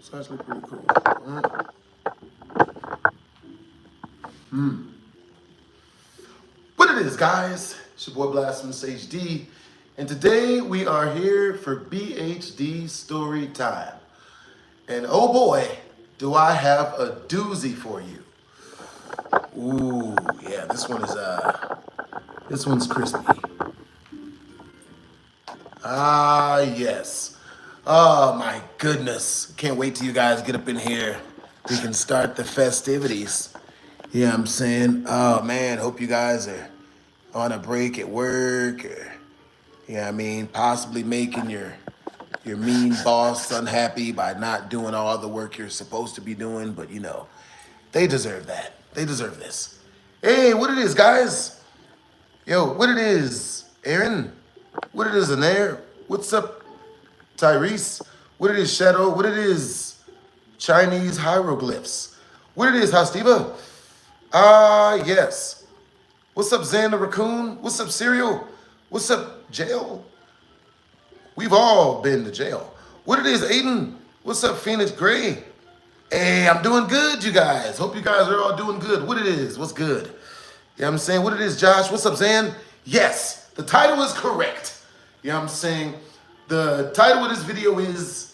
It's actually pretty cool. All right. What it is, guys? It's your boy BlastphamousHD, and today we are here for BHD story time. And oh boy, do I have a doozy for you. Ooh, yeah, this one's crispy. Ah, yes. Oh my goodness. Can't wait till you guys get up in here. We can start the festivities. Yeah, I'm saying, oh man, hope you guys are on a break at work, or possibly making your mean boss unhappy by not doing all the work you're supposed to be doing, but they deserve that. They deserve this. Hey, what it is, guys? Yo, what it is, Aaron? What it is, Anair? What's up, Tyrese? What it is, Shadow? What it is, Chinese hieroglyphs? What it is, Hastiva? Yes. What's up, Xander Raccoon? What's up, Serial? What's up, Jail? We've all been to jail. What it is, Aiden? What's up, Phoenix Gray? Hey, I'm doing good, you guys. Hope you guys are all doing good. What it is? What's good? You know what I'm saying? What it is, Josh? What's up, Zan? Yes, the title is correct. You know what I'm saying? The title of this video is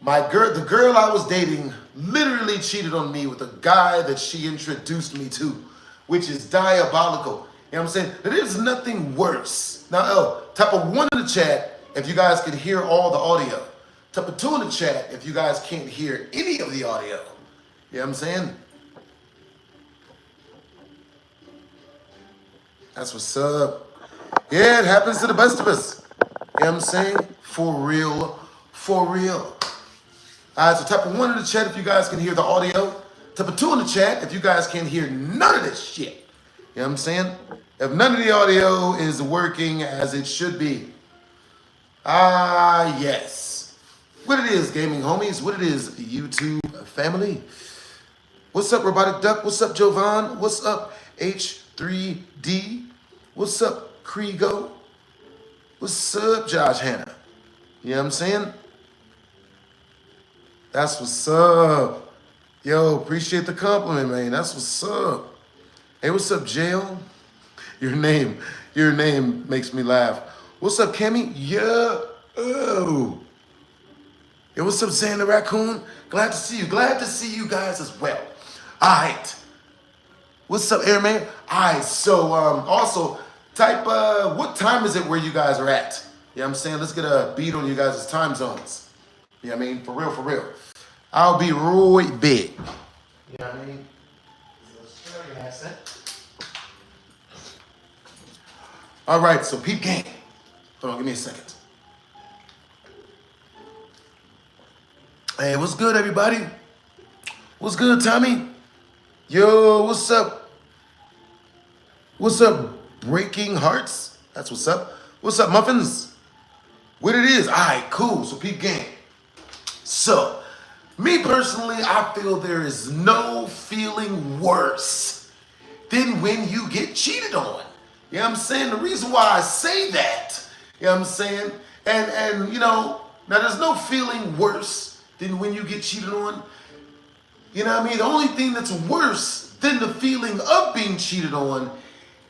the girl I was dating literally cheated on me with a guy that she introduced me to, which is diabolical. You know what I'm saying? There's nothing worse. Now, type of 1 in the chat if you guys can hear all the audio. Type of 2 in the chat if you guys can't hear any of the audio. You know what I'm saying? That's what's up. Yeah, it happens to the best of us. You know what I'm saying? For real, for real. All right, so type of 1 in the chat if you guys can hear the audio. Type of 2 in the chat if you guys can't hear none of this shit. You know what I'm saying? If none of the audio is working as it should be. Yes. What it is, gaming homies. What it is, YouTube family. What's up, Robotic Duck? What's up, Jovan? What's up, H3D? What's up, Kriego? What's up, Josh Hanna? You know what I'm saying? That's what's up. Yo, appreciate the compliment, man. That's what's up. Hey, what's up, Jail? Your name makes me laugh. What's up, Kemi? Yeah. Oh. Hey, what's up, Xander Raccoon? Glad to see you. Glad to see you guys as well. All right. What's up, Airman? All right, so also type, what time is it where you guys are at? You know what I'm saying? Let's get a beat on you guys' time zones. You know what I mean? For real, for real. I'll be right back. You know what I mean? Australian accent. All right, so peep game. Hold on, give me a second. Hey, what's good, everybody? What's good, Tommy? Yo, what's up? What's up, Breaking Hearts? That's what's up. What's up, Muffins? What it is? All right, cool. So peep game. So, me personally, I feel there is no feeling worse than when you get cheated on. You know what I'm saying? The reason why I say that, you know what I'm saying? And now there's no feeling worse than when you get cheated on. You know what I mean? The only thing that's worse than the feeling of being cheated on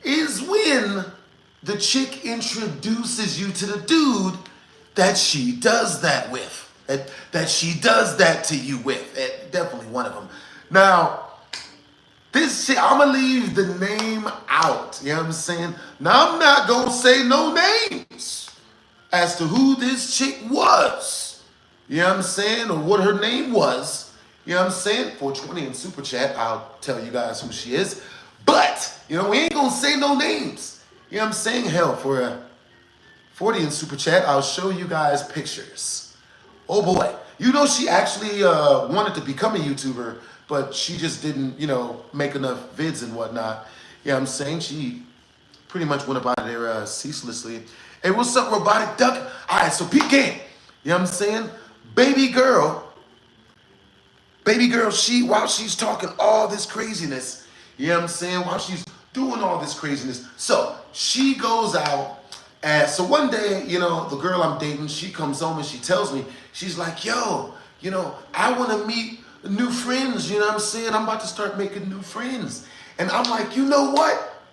is when the chick introduces you to the dude that she does that with. That she does that to you with. Definitely one of them. Now, this shit, I'm going to leave the name out. You know what I'm saying? Now, I'm not going to say no names as to who this chick was. You know what I'm saying? Or what her name was. You know what I'm saying? 420 in Super Chat, I'll tell you guys who she is. But, we ain't going to say no names. You know what I'm saying? Hell, for a 40 in Super Chat, I'll show you guys pictures. Oh boy. She actually wanted to become a YouTuber, but she just didn't, make enough vids and whatnot. You know what I'm saying? She pretty much went about it there ceaselessly. Hey, what's up, Robotic Duck? All right, so peep game. You know what I'm saying? Baby girl, while she's talking all this craziness, you know what I'm saying? While she's doing all this craziness. So she goes out. And so one day, the girl I'm dating, she comes home and she tells me, she's like, yo, I want to meet new friends, you know what I'm saying? I'm about to start making new friends. And I'm like, you know what?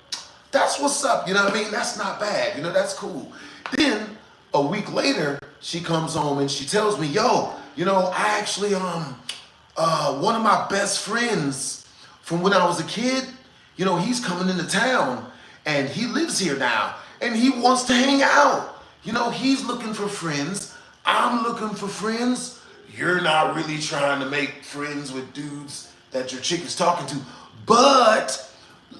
That's what's up, you know what I mean? That's not bad, that's cool. Then a week later, she comes home and she tells me, yo, I actually, one of my best friends from when I was a kid, he's coming into town and he lives here now and he wants to hang out. He's looking for friends. I'm looking for friends. You're not really trying to make friends with dudes that your chick is talking to, but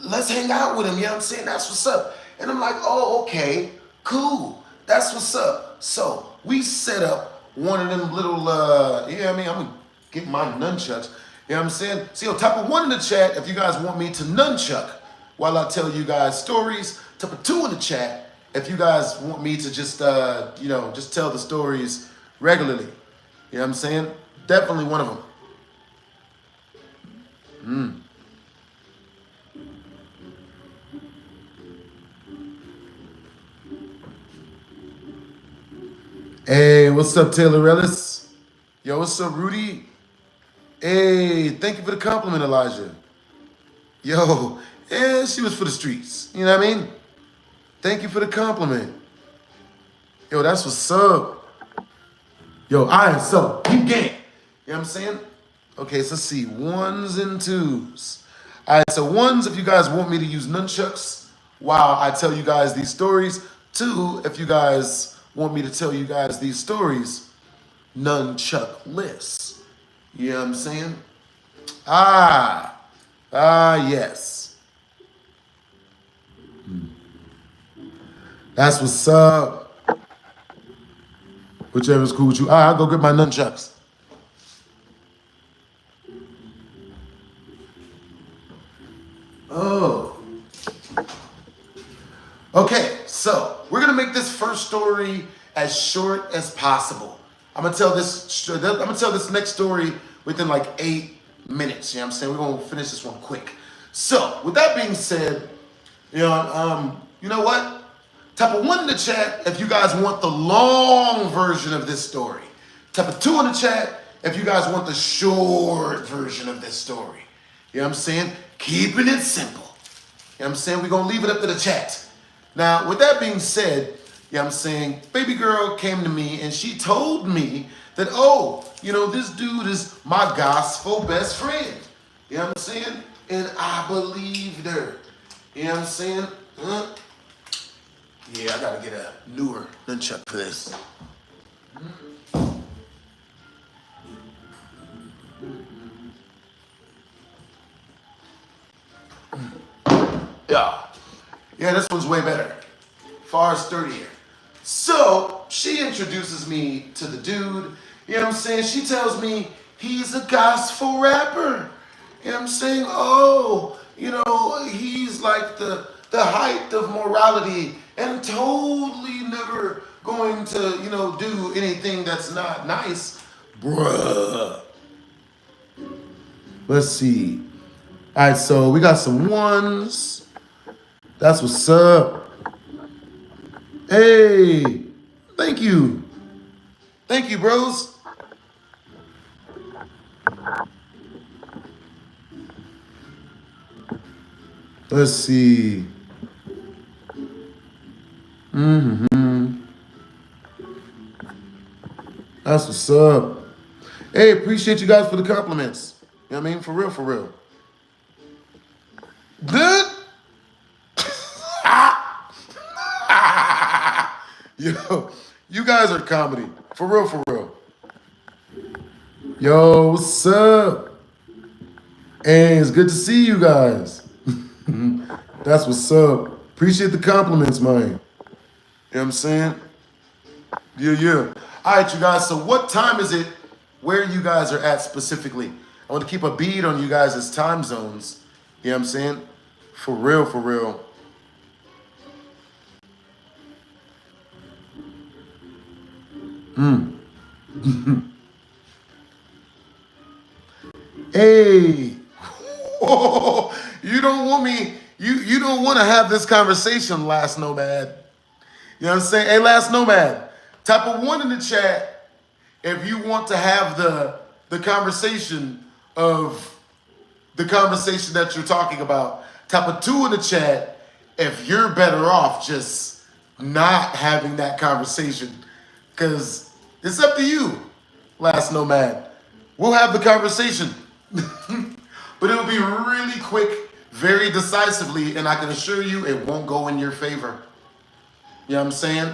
let's hang out with him, you know what I'm saying? That's what's up. And I'm like, oh, okay, cool. That's what's up. So we set up one of them little, I'm gonna get my nunchucks. You know what I'm saying? See, type of 1 in the chat if you guys want me to nunchuck while I tell you guys stories. Type of 2 in the chat if you guys want me to just, just tell the stories regularly. You know what I'm saying? Definitely one of them. Hey, what's up, Taylor Ellis? Yo, what's up, Rudy? Hey, thank you for the compliment, Elijah. Yo, she was for the streets. You know what I mean? Thank you for the compliment. Yo, that's what's up. Yo, all right, so keep game. You know what I'm saying? Okay, so let's see. 1s and 2s. All right, so 1s if you guys want me to use nunchucks while I tell you guys these stories. 2, if you guys want me to tell you guys these stories, nunchuck-less. You know what I'm saying? Yes. That's what's up. Whichever's cool with you. All right, I'll go get my nunchucks. Oh. Okay, so we're gonna make this first story as short as possible. I'm gonna tell this next story within like 8 minutes. You know what I'm saying? We're gonna finish this one quick. So, with that being said, you know what? Type of 1 in the chat if you guys want the long version of this story. Type of 2 in the chat if you guys want the short version of this story. You know what I'm saying? Keeping it simple. You know what I'm saying? We're gonna leave it up to the chat. Now, with that being said, you know what I'm saying, baby girl came to me and she told me that, this dude is my gospel best friend. You know what I'm saying? And I believed her. You know what I'm saying? Yeah, I gotta get a newer nunchuck for this. Yeah, this one's way better. Far sturdier. So, she introduces me to the dude. You know what I'm saying? She tells me he's a gospel rapper. You know what I'm saying? He's like the height of morality and totally never going to, do anything that's not nice. Bruh. Let's see. All right, so we got some 1s. That's what's up. Hey, thank you. Thank you, bros. Let's see. That's what's up. Hey, appreciate you guys for the compliments. You know what I mean? For real, for real. Good? Yo, you guys are comedy. For real, for real. Yo, what's up? Hey, it's good to see you guys. That's what's up. Appreciate the compliments, man. You know what I'm saying? Yeah. All right, you guys. So what time is it where you guys are at specifically? I want to keep a bead on you guys' time zones. You know what I'm saying? For real, for real. Hey. You don't want me, you don't want to have this conversation, Last Nomad. You know what I'm saying? Hey, Last Nomad, type of 1 in the chat if you want to have the conversation of the conversation that you're talking about. Type a 2 in the chat if you're better off just not having that conversation. Because it's up to you, last nomad. We'll have the conversation. But it'll be really quick, very decisively, and I can assure you it won't go in your favor. You know what I'm saying?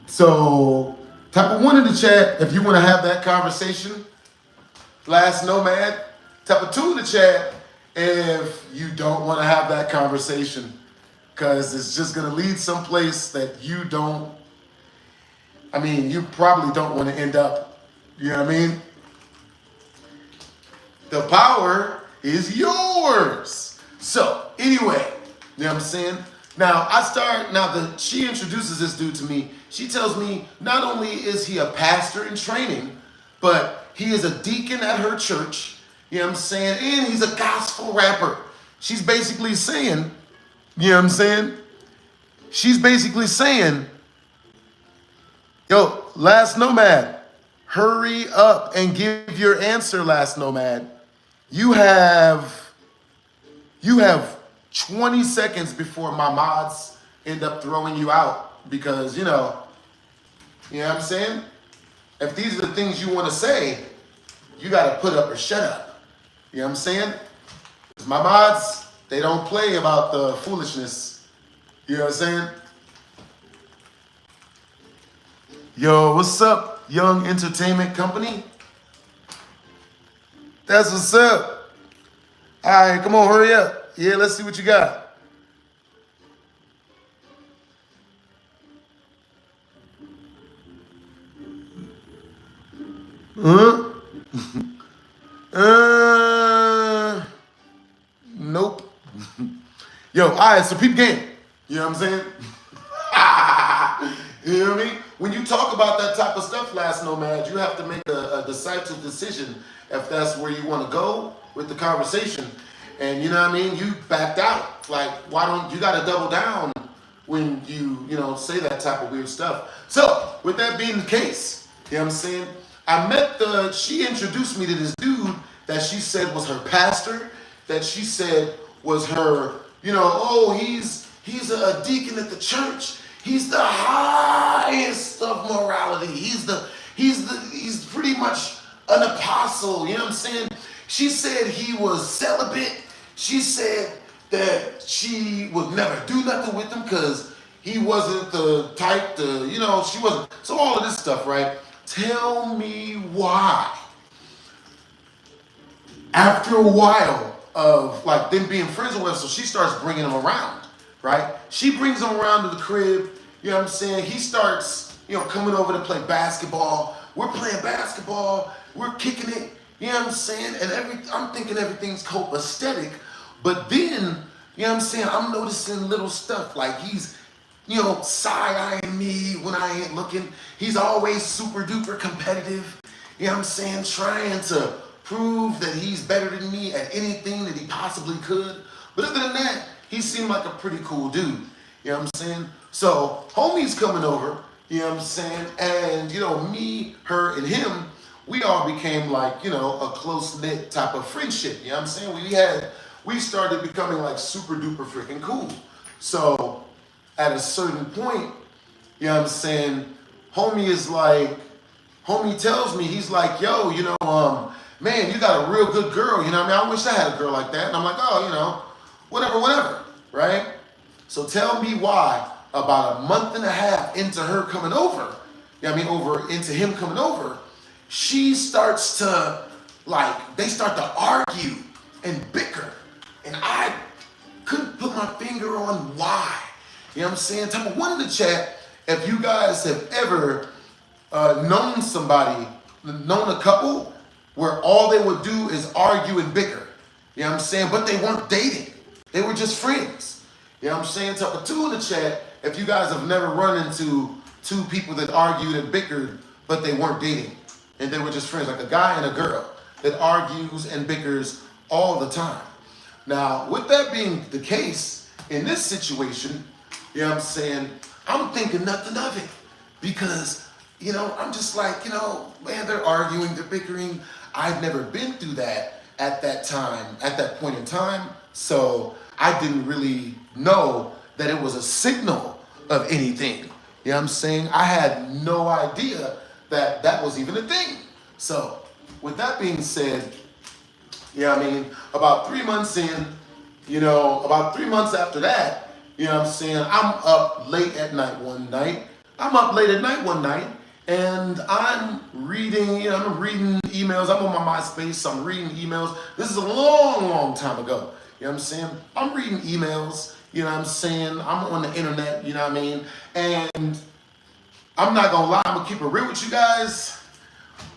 So, type a 1 in the chat if you want to have that conversation. Last nomad. Type a 2 in the chat if you don't want to have that conversation. Because it's just going to lead someplace that you don't, you probably don't want to end up. You know what I mean? The power is yours. So, anyway, you know what I'm saying? Now, she introduces this dude to me. She tells me not only is he a pastor in training, but he is a deacon at her church, you know what I'm saying? And he's a gospel rapper. She's basically saying, you know what I'm saying? She's basically saying, yo, last nomad, hurry up and give your answer, last nomad. You have 20 seconds before my mods end up throwing you out because, you know what I'm saying? If these are the things you want to say, you got to put up or shut up. You know what I'm saying? Because my mods, they don't play about the foolishness. You know what I'm saying? Yo, what's up, Young Entertainment Company? That's what's up. All right, come on, hurry up. Yeah, let's see what you got. Huh? Nope. Yo, all right, so peep game. You know what I'm saying? You know what I mean? When you talk about that type of stuff, last nomad, you have to make a decisive decision if that's where you want to go with the conversation. And you know what I mean? You backed out. Like, why don't you got to double down when you say that type of weird stuff? So, with that being the case, you know what I'm saying? She introduced me to this dude that she said was her pastor, that she said was her, he's a deacon at the church. He's the highest of morality. He's pretty much an apostle, you know what I'm saying? She said he was celibate. She said that she would never do nothing with him because he wasn't the type to, she wasn't. So all of this stuff, right? Tell me why. After a while of like them being friends with him, so she starts bringing him around, right? She brings him around to the crib, you know what I'm saying? He starts, coming over to play basketball. We're playing basketball. We're kicking it, you know what I'm saying? And I'm thinking everything's copacetic, but then, you know what I'm saying? I'm noticing little stuff like he's, side-eyeing me when I ain't looking. He's always super duper competitive, you know what I'm saying? Trying to prove that he's better than me at anything that he possibly could. But other than that, he seemed like a pretty cool dude, you know what I'm saying? So, homie's coming over, you know what I'm saying? And, me, her, and him, we all became like, a close-knit type of friendship, you know what I'm saying? We started becoming like super duper freaking cool. So, at a certain point, you know what I'm saying, homie tells me, he's like, yo, man, you got a real good girl, you know what I mean? I wish I had a girl like that. And I'm like, oh, whatever, right? So tell me why about a month and a half into her coming over, you know what I mean, into him coming over, she starts to, they start to argue and bicker. And I couldn't put my finger on why. You know what I'm saying? Type of 1 in the chat if you guys have ever known a couple where all they would do is argue and bicker. You know what I'm saying? But they weren't dating. They were just friends. You know what I'm saying? Type of 2 in the chat if you guys have never run into two people that argued and bickered, but they weren't dating. And they were just friends, like a guy and a girl that argues and bickers all the time. Now, with that being the case, in this situation, you know what I'm saying, I'm thinking nothing of it because I'm just like, man, they're arguing, they're bickering. I've never been through that at that time, at that point in time. So I didn't really know that it was a signal of anything. You know what I'm saying? I had no idea that that was even a thing. So with that being said, about 3 months in, about 3 months after that, I'm up late at night one night. I'm up late at night one night and I'm reading, I'm reading emails. I'm on my MySpace, I'm reading emails. This is a long, long time ago. You know what I'm saying? I'm reading emails, I'm on the internet, And I'm not gonna lie, I'm gonna keep it real with you guys.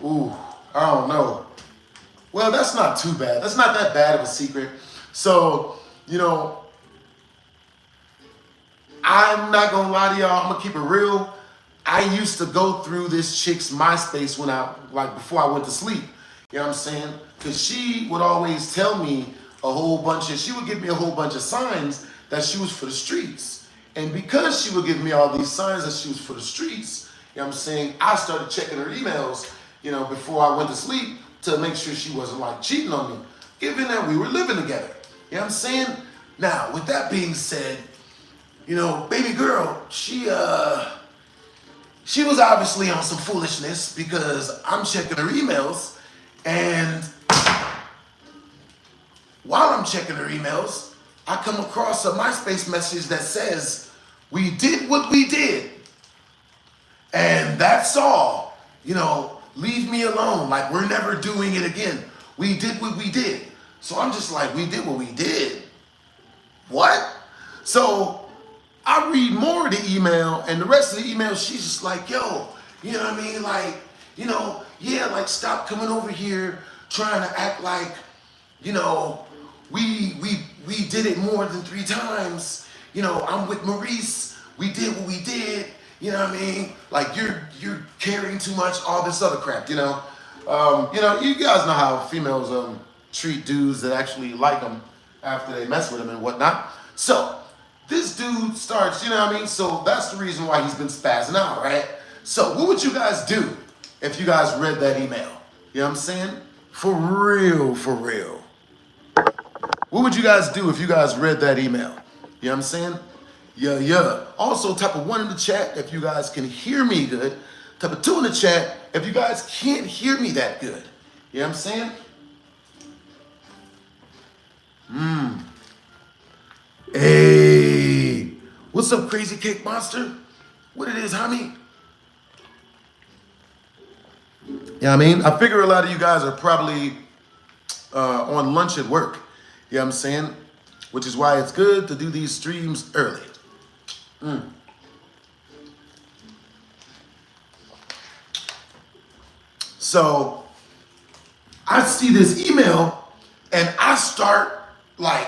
Ooh, I don't know. Well, that's not too bad. That's not that bad of a secret. So, I'm not gonna lie to y'all. I'm gonna keep it real. I used to go through this chick's MySpace before I went to sleep. You know what I'm saying? Because she would always tell me she would give me a whole bunch of signs that she was for the streets. And because she would give me all these signs that she was for the streets, I started checking her emails, before I went to sleep to make sure she wasn't cheating on me, given that we were living together. You know what I'm saying? Now, with that being said, baby girl, she was obviously on some foolishness because I'm checking her emails, and while I'm checking her emails, I come across a MySpace message that says, "We did what we did, and that's all. Leave me alone. We're never doing it again. We did what we did." So I'm just like, we did what we did? What? So I read more of the email, and the rest of the email, she's just like, yo, you know what I mean? Stop coming over here trying to act like, we did it more than 3 times. I'm with Maurice. We did what we did. You know what I mean? You're caring too much, all this other crap, You guys know how females treat dudes that actually like them after they mess with them and whatnot. So this dude starts, So that's the reason why he's been spazzing out, right? So what would you guys do if you guys read that email? You know what I'm saying? For real, for real. What would you guys do if you guys read that email? You know what I'm saying? Yeah. Also, type of 1 in the chat if you guys can hear me good. Type of 2 in the chat if you guys can't hear me that good. You know what I'm saying? Hey, what's up, Crazy Cake Monster? What it is, homie? Yeah, I figure a lot of you guys are probably on lunch at work. You know what I'm saying? Which is why it's good to do these streams early. So I see this email and I start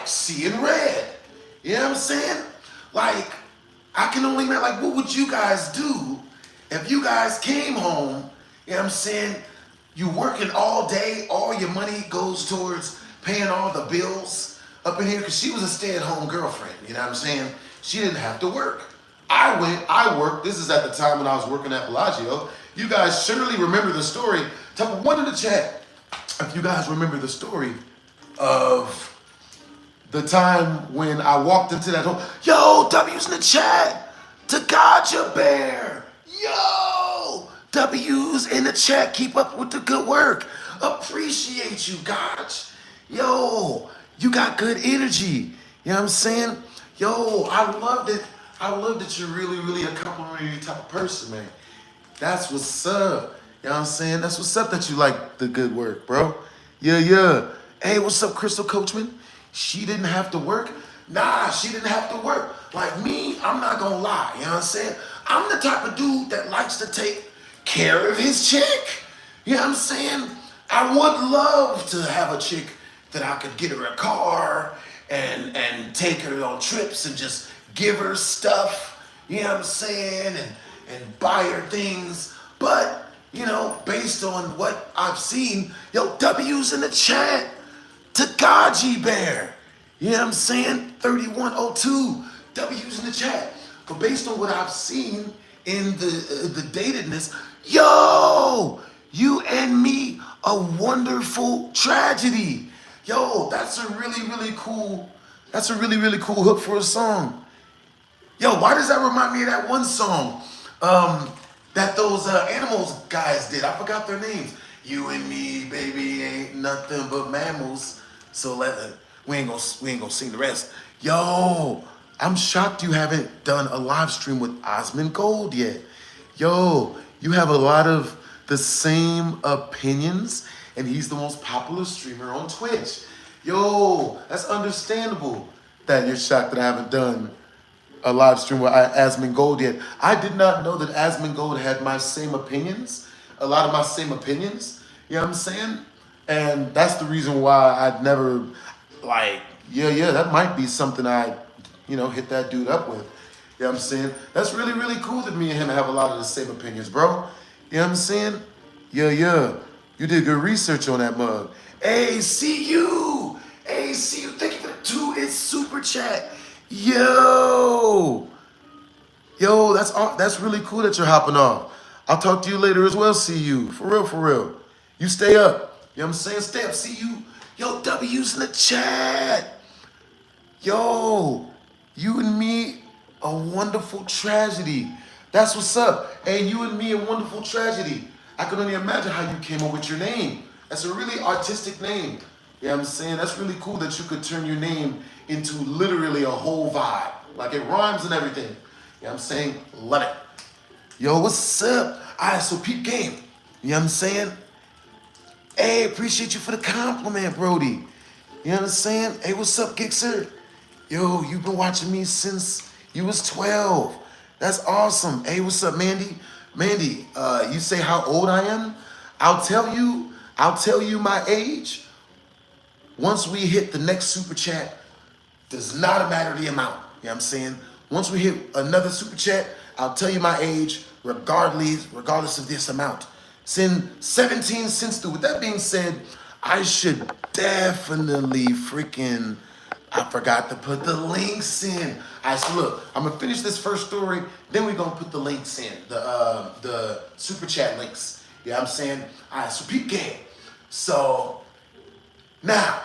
seeing red. You know what I'm saying? I can only imagine, what would you guys do if you guys came home? You know what I'm saying? You working all day, all your money goes towards paying all the bills up in here, because she was a stay-at-home girlfriend, you know what I'm saying? She didn't have to work. I worked. This is at the time when I was working at Bellagio. You guys surely remember the story. Type of 1 in the chat if you guys remember the story of the time when I walked into that home. Yo, W's in the chat. To God, your bear. Yo, W's in the chat. Keep up with the good work. Appreciate you, Gotch. Yo, you got good energy. You know what I'm saying? Yo, I love that. I love that you're really, really a complimentary type of person, man. That's what's up. You know what I'm saying? That's what's up that you like the good work, bro. Yeah. Hey, what's up, Crystal Coachman? She didn't have to work? Nah, she didn't have to work. Like me, I'm not gonna lie. You know what I'm saying? I'm the type of dude that likes to take care of his chick. You know what I'm saying? I would love to have a chick that I could get her a car and take her on trips and just give her stuff, you know what I'm saying, and buy her things. But, based on what I've seen, yo, W's in the chat, Takaji Bear, you know what I'm saying, 3102, W's in the chat. But based on what I've seen in the datedness, Yo, you and me, a wonderful tragedy. Yo, that's a really cool, really cool hook for a song. Yo, why does that remind me of that one song that those animals guys did? I forgot their names. You and me, baby, ain't nothing but mammals. So we ain't gonna sing the rest. Yo, I'm shocked you haven't done a live stream with Osmond Gold yet. Yo, you have a lot of the same opinions, and he's the most popular streamer on Twitch. Yo, that's understandable that you're shocked that I haven't done a live stream with Asmund Gold yet. I did not know that Asmund Gold had my same opinions, a lot of my same opinions. You know what I'm saying? And that's the reason why I'd never, like, yeah, that might be something I, hit that dude up with. You know what I'm saying? That's really cool that me and him have a lot of the same opinions, bro. You know what I'm saying? Yeah. You did good research on that mug. Hey, see you. Thank you for the 2 inch super chat. Yo, that's really cool that you're hopping off. I'll talk to you later as well. See you. For real. You stay up. You know what I'm saying? Stay up. See you. Yo, W's in the chat. Yo, you and me, a wonderful tragedy. That's what's up. Hey, you and me, a wonderful tragedy. I can only imagine how you came up with your name. That's a really artistic name. You know what I'm saying? That's really cool that you could turn your name into literally a whole vibe. Like it rhymes and everything. You know what I'm saying? Love it. Yo, what's up? All right, so peep game. You know what I'm saying? Hey, appreciate you for the compliment, Brody. You know what I'm saying? Hey, what's up, Gixer? Yo, you've been watching me since you was 12. That's awesome. Hey, what's up, Mandy? Mandy, you say how old I am? I'll tell you my age. Once we hit the next super chat, does not matter the amount. You know what I'm saying? Once we hit another super chat, I'll tell you my age regardless of this amount. Send 17 cents through. With that being said, I should definitely I forgot to put the links in. All right, so look, I'm gonna finish this first story, then we're gonna put the links in, the super chat links. You know what I'm saying? All right, so peep game. So now,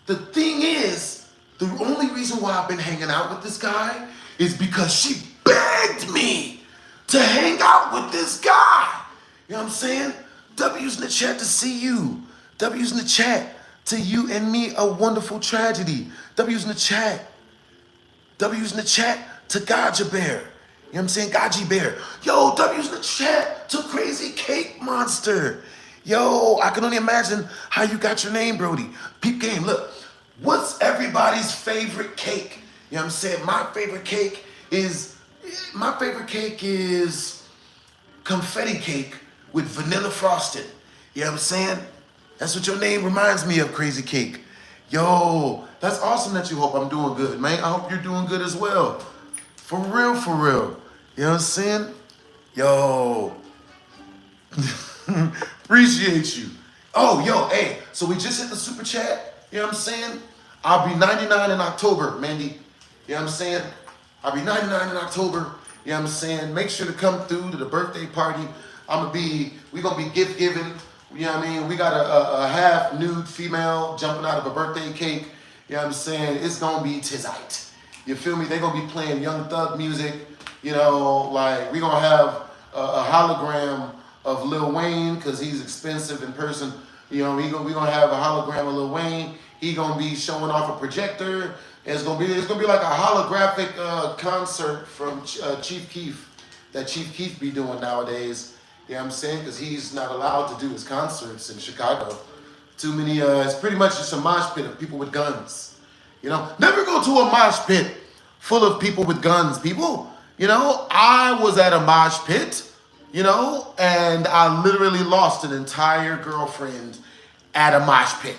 the thing is, the only reason why I've been hanging out with this guy is because she begged me to hang out with this guy. You know what I'm saying? W's in the chat to see you. W's in the chat to you and me, a wonderful tragedy. W's in the chat. W's in the chat to Gaja Bear. You know what I'm saying? Gaji Bear. Yo, W's in the chat to Crazy Cake Monster. Yo, I can only imagine how you got your name, Brody. Peep game, look. What's everybody's favorite cake? You know what I'm saying? My favorite cake is confetti cake with vanilla frosting. You know what I'm saying? That's what your name reminds me of, Crazy Cake. Yo, that's awesome that you hope I'm doing good, man. I hope you're doing good as well. For real. You know what I'm saying? Yo. Appreciate you. Oh, yo, hey, so we just hit the super chat. You know what I'm saying? I'll be 99 in October, Mandy. You know what I'm saying? I'll be 99 in October. You know what I'm saying? Make sure to come through to the birthday party. We're gonna be gift giving. You know what I mean? We got a half nude female jumping out of a birthday cake. You know what I'm saying? It's gonna be tizite. You feel me? They're gonna be playing Young Thug music. You know, like we're gonna have a hologram of Lil Wayne because he's expensive in person. You know, we're gonna have a hologram of Lil Wayne. He gonna be showing off a projector. It's gonna be like a holographic concert from Chief Keef that Chief Keef be doing nowadays. You know what I'm saying? Because he's not allowed to do his concerts in Chicago. Too many. It's pretty much just a mosh pit of people with guns. You know, never go to a mosh pit full of people with guns. People. You know, I was at a mosh pit. You know, and I literally lost an entire girlfriend at a mosh pit.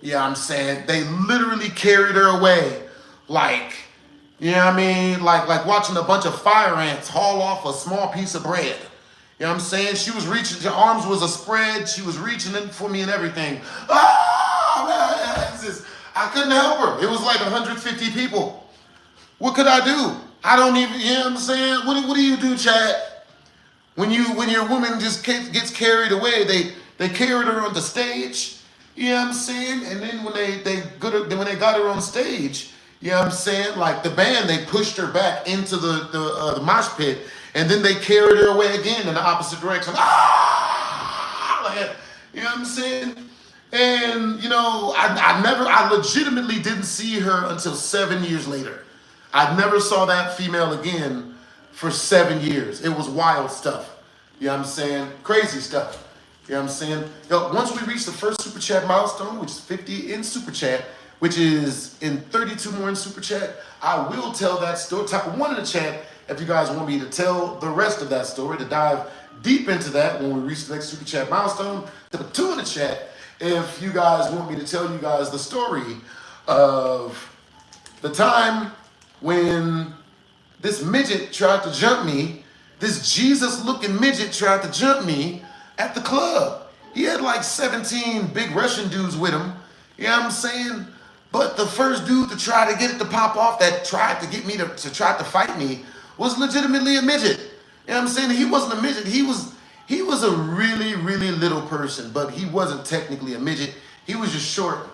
You know what I'm saying? They literally carried her away like, you know what I mean? Like watching a bunch of fire ants haul off a small piece of bread. You know what I'm saying? She was reaching, her arms was a spread. She was reaching in for me and everything. Ah, man, I couldn't help her. It was like 150 people. What could I do? I don't even, you know what I'm saying? What do you do, Chad? When your woman just gets carried away, they carried her on the stage. You know what I'm saying? And then when they got her on stage, you know what I'm saying? Like the band, they pushed her back into the mosh pit, and then they carried her away again in the opposite direction. Ah! Like, you know what I'm saying? And I legitimately didn't see her until 7 years later. I never saw that female again for 7 years. It was wild stuff. You know what I'm saying? Crazy stuff. You know what I'm saying? Yo, once we reach the first Super Chat milestone, which is 50 in Super Chat, which is in 32 more in Super Chat, I will tell that story. Type of 1 in the chat if you guys want me to tell the rest of that story, to dive deep into that when we reach the next Super Chat milestone. Type of 2 in the chat if you guys want me to tell you guys the story of the time when this midget tried to jump me, this Jesus-looking midget tried to jump me at the club. He had like 17 big Russian dudes with him, you know what I'm saying? But the first dude to try to get it to pop off, that tried to get me to try to fight me, was legitimately a midget. You know what I'm saying? He wasn't a midget. He was a really, really little person, but he wasn't technically a midget. He was just short.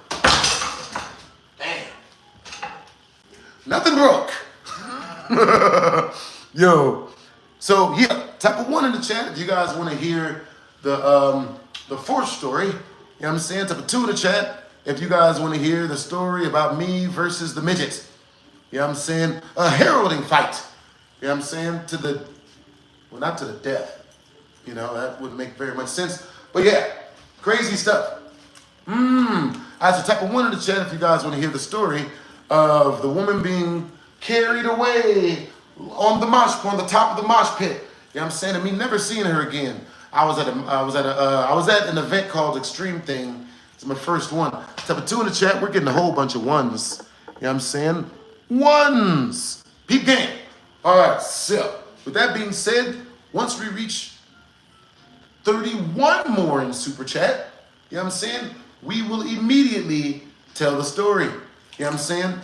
Damn. Nothing broke. Yo. So yeah, type of 1 in the chat if you guys want to hear the fourth story. You know what I'm saying? Type of 2 in the chat if you guys want to hear the story about me versus the midget. You know what I'm saying? A heralding fight. You know what I'm saying? Not to the death. You know, that wouldn't make very much sense. But yeah, crazy stuff. I should type of 1 in the chat if you guys want to hear the story of the woman being carried away on the top of the mosh pit. You know what I'm saying? And me never seeing her again. I was at an event called Extreme Thing. It's my first one. Type of 2 in the chat. We're getting a whole bunch of ones. You know what I'm saying? Ones. Peep game. All right. So with that being said, once we reach 31 more in Super Chat, you know what I'm saying? We will immediately tell the story. You know what I'm saying?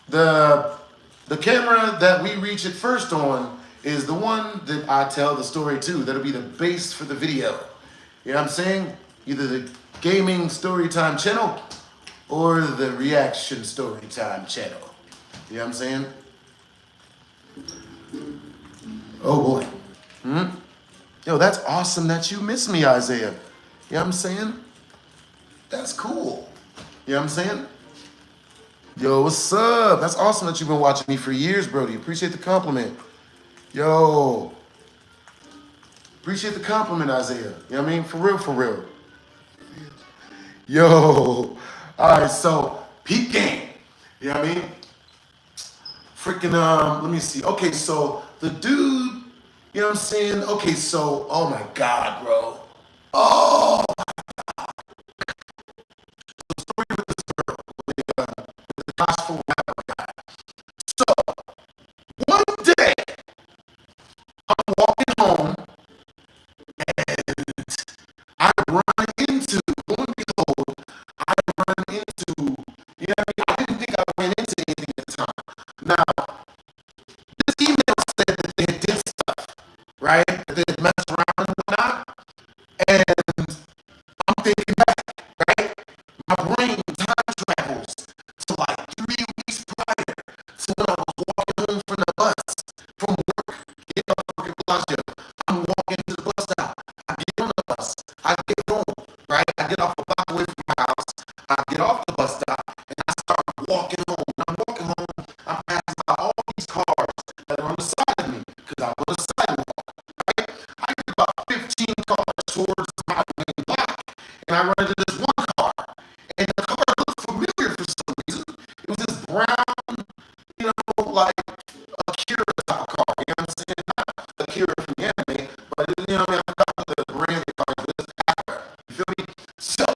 The camera that we reach it first on is the one that I tell the story to. That'll be the base for the video. You know what I'm saying? Either the gaming story time channel or the reaction story time channel. You know what I'm saying? Oh boy. Yo, that's awesome that you miss me, Isaiah. You know what I'm saying? That's cool. You know what I'm saying? Yo, what's up? That's awesome that you've been watching me for years, Brody. Appreciate the compliment. Yo. Appreciate the compliment, Isaiah. You know what I mean? For real, for real. Yo. All right, so peep game. You know what I mean? Freaking, let me see. Okay, so the dude, you know what I'm saying? Okay, so, oh my God, bro. Oh, the story with this girl, with the gospel rapper guy. So, one day, I'm walking home, and I run into, lo and behold, I run into, you know what I mean? I didn't think I ran into anything at the time. Now, this email said that they did stuff, right? That they had messed around and whatnot. And I'm thinking back, right? My brain time travels to like 3 weeks prior to when I was walking home from the bus, from work, getting off work in Bellagio. I'm walking to the bus stop. I get on the bus. I get home, right? I get off a block away from my house. I get off the bus stop and I start walking home. When I'm walking home, I'm passing by all these cars that are on the side of me because I was on the sidewalk, right? I get about 15 cars towards my main block, and I run into this one car, and the car looked familiar for some reason. It was this brown, you know, like Akira type of car. You know what I'm saying? Not Akira from the anime, but you know what I mean? I forgot what the brand they call it, but it's Acura. You feel me? So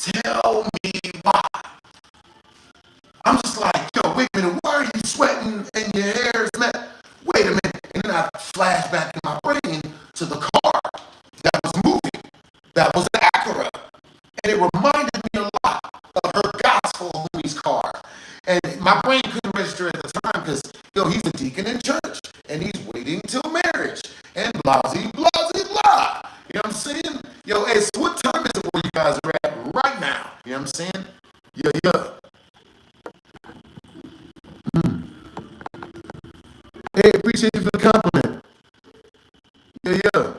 Tell me why. I'm just like, yo, wait a minute, why are you sweating and your hair is mad? Wait a minute. And then I flash back in my brain to the car that was moving. That was an Acura. And it reminded me a lot of her gospel homie's car. And my brain couldn't register at the time because, yo, he's a deacon in church. And he's waiting till marriage. And blah, blah, blah, blah. You know what I'm saying? Yo, hey, so what time is it where you guys are at right now? You know what I'm saying? Yeah. Hey, appreciate you for the compliment. Yeah.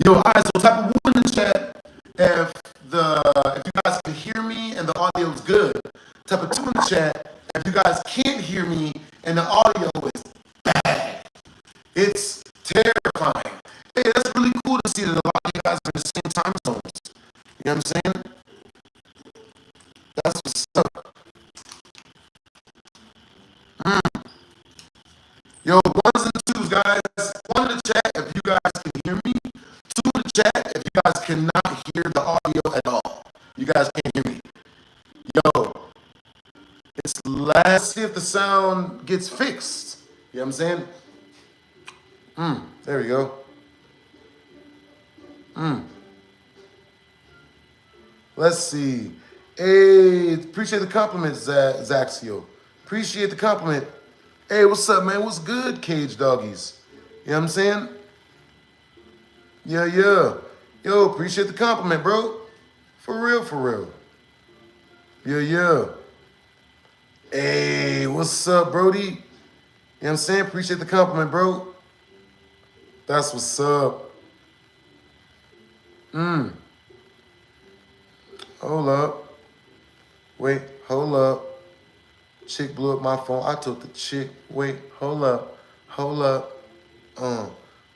Yo, all right, so type of one in the chat if you guys can hear me and the audio is good. Type of two in the chat if you guys can't hear me and the audio is bad. It's terrifying. Hey, that's really cool to see that a lot of you guys are in the same time zones. You know what I'm saying? That's what's up. Yo, ones and twos, guys. One in the chat if you guys can hear me. Two in the chat if you guys cannot hear the audio at all. You guys can't hear me. Yo, let's see if the sound gets fixed. You know what I'm saying? There we go. Let's see. Hey, appreciate the compliment, Zaxio. Appreciate the compliment. Hey, what's up, man? What's good, cage doggies? You know what I'm saying? Yeah. Yo, appreciate the compliment, bro. For real. Yeah. Hey, what's up, Brody? You know what I'm saying? Appreciate the compliment, bro. That's what's up. Hold up. Wait, hold up. Chick blew up my phone. I told the chick, wait, hold up.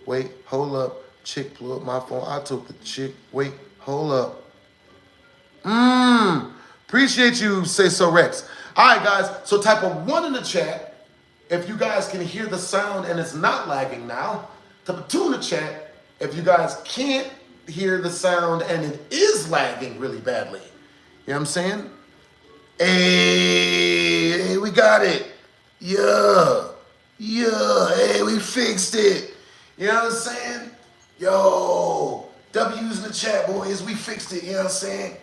Wait, hold up. Chick blew up my phone. I told the chick, wait, hold up. Appreciate you, Say So Rex. All right, guys. So type of one in the chat if you guys can hear the sound and it's not lagging now. Type of two in the chat if you guys can't hear the sound and it is lagging really badly. You know what I'm saying? Hey, we got it. Yeah. Hey, we fixed it. You know what I'm saying? Yo, W's in the chat, boys. We fixed it. You know what I'm saying?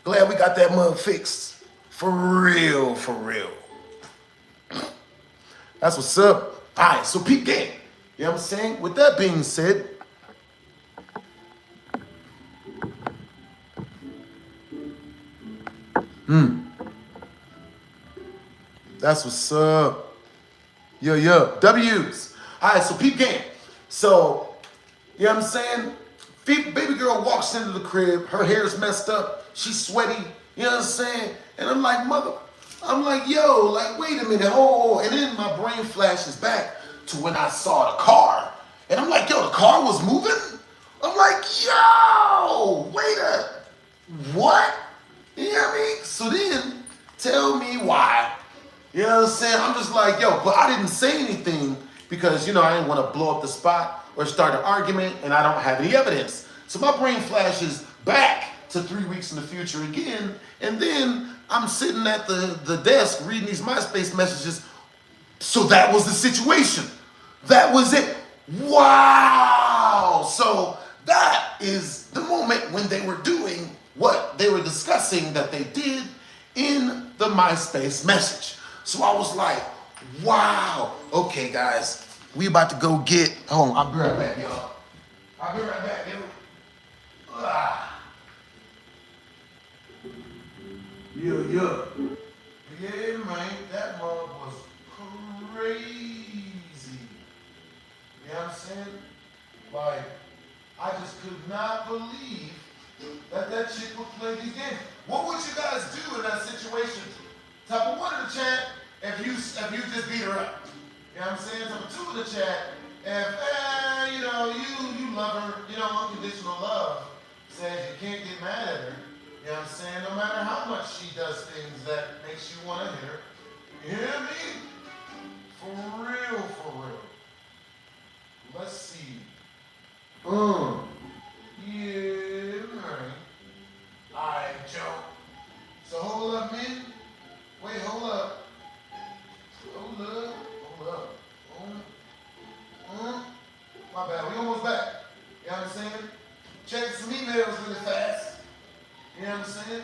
Glad we got that mug fixed. For real. That's what's up. All right, so peep game. You know what I'm saying? With that being said, that's what's up. Yo. W's. All right, so peep game. So, you know what I'm saying? Baby girl walks into the crib. Her hair's messed up. She's sweaty. You know what I'm saying? And I'm like, yo, like, wait a minute. Oh, and then my brain flashes back to when I saw the car. And I'm like, yo, the car was moving? I'm like, yo, what? You know what I mean? So then, tell me why. You know what I'm saying? I'm just like, yo, but I didn't say anything because, you know, I didn't want to blow up the spot or start an argument and I don't have any evidence. So my brain flashes back to 3 weeks in the future again. And then I'm sitting at the desk reading these MySpace messages. So that was the situation. That was it. Wow. So that is the moment when they were doing what they were discussing that they did in the MySpace message. So I was like, wow. Okay, guys, we about to go get, hold on, I'll be right back, y'all. I'll be right back, yo. Yeah. Yeah, man, that mug was crazy. You know what I'm saying? Like, I just could not believe that chick would play these games. What would you guys do in that situation? Type of one in the chat if you just beat her up. You know what I'm saying? Type of two in the chat if you love her, unconditional love says you can't get mad at her. You know what I'm saying? No matter how much she does things that makes you want to hit her. You hear me? For real. Let's see. Yeah, man. I know what I'm saying?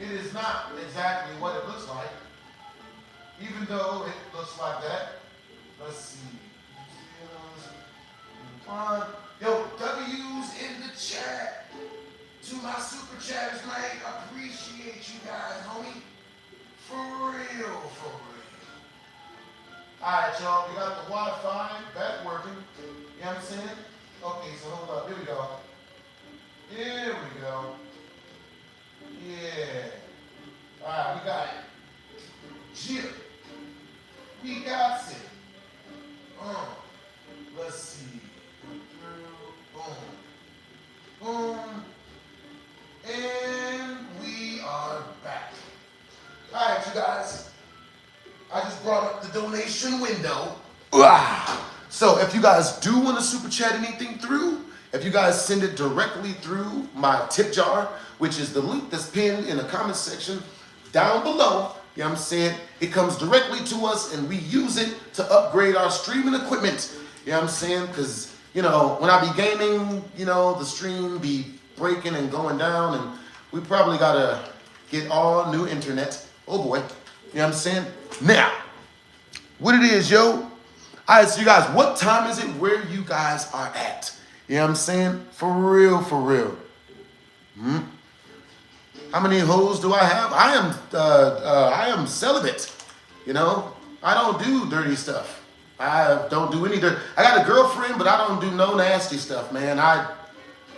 It is not exactly what it looks like, even though it looks like that. Let's see. Yo, W's in the chat. To my super chatters, man. Appreciate you guys, homie. For real, for real. Alright, y'all. We got the Wi-Fi back working. You know what I'm saying? Okay, so hold up. Here we go. Here we go. Yeah. Alright, we got it. Jip. We got it. Let's see. Boom. Boom. And we are back. Alright, you guys. I just brought up the donation window. So if you guys do want to super chat anything through, if you guys send it directly through my tip jar, which is the link that's pinned in the comment section down below, you know what I'm saying? It comes directly to us and we use it to upgrade our streaming equipment. You know what I'm saying? Because, you know, when I be gaming, you know, the stream be breaking and going down and we probably got to get all new internet. Oh boy. You know what I'm saying? Now, what it is, yo. All right, so you guys, what time is it where you guys are at? You know what I'm saying? For real, for real. How many hoes do I have? I am celibate. You know, I don't do dirty stuff. I don't do any dirt. I got a girlfriend, but I don't do no nasty stuff, man.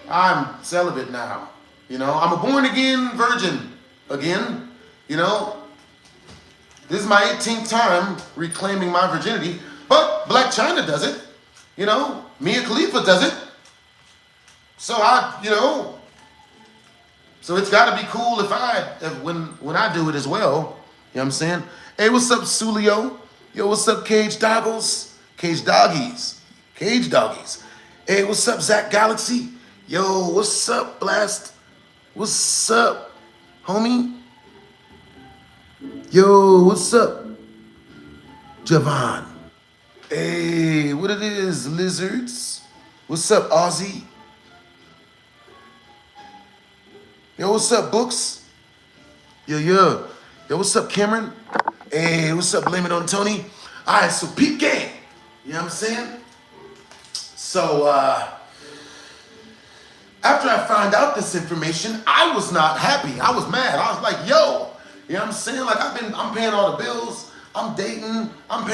I'm celibate now. You know, I'm a born again virgin again. You know, this is my 18th time reclaiming my virginity, but Black China does it. You know, Mia Khalifa does it. So so it's got to be cool if when I do it as well. You know what I'm saying? Hey, what's up, Sulio? Yo, what's up, Cage Doggles? Cage Doggies. Cage Doggies. Hey, what's up, Zach Galaxy? Yo, what's up, Blast? What's up, homie? Yo, what's up, Javon? Hey, what it is, Lizards? What's up, Ozzy? Yo, what's up, Books? Yo, what's up, Cameron? Hey, what's up, Blame It on Tony? All right, so peep game. You know what I'm saying? So, after I found out this information, I was not happy. I was mad. I was like, yo, you know what I'm saying? Like, I'm paying all the bills. I'm dating. I'm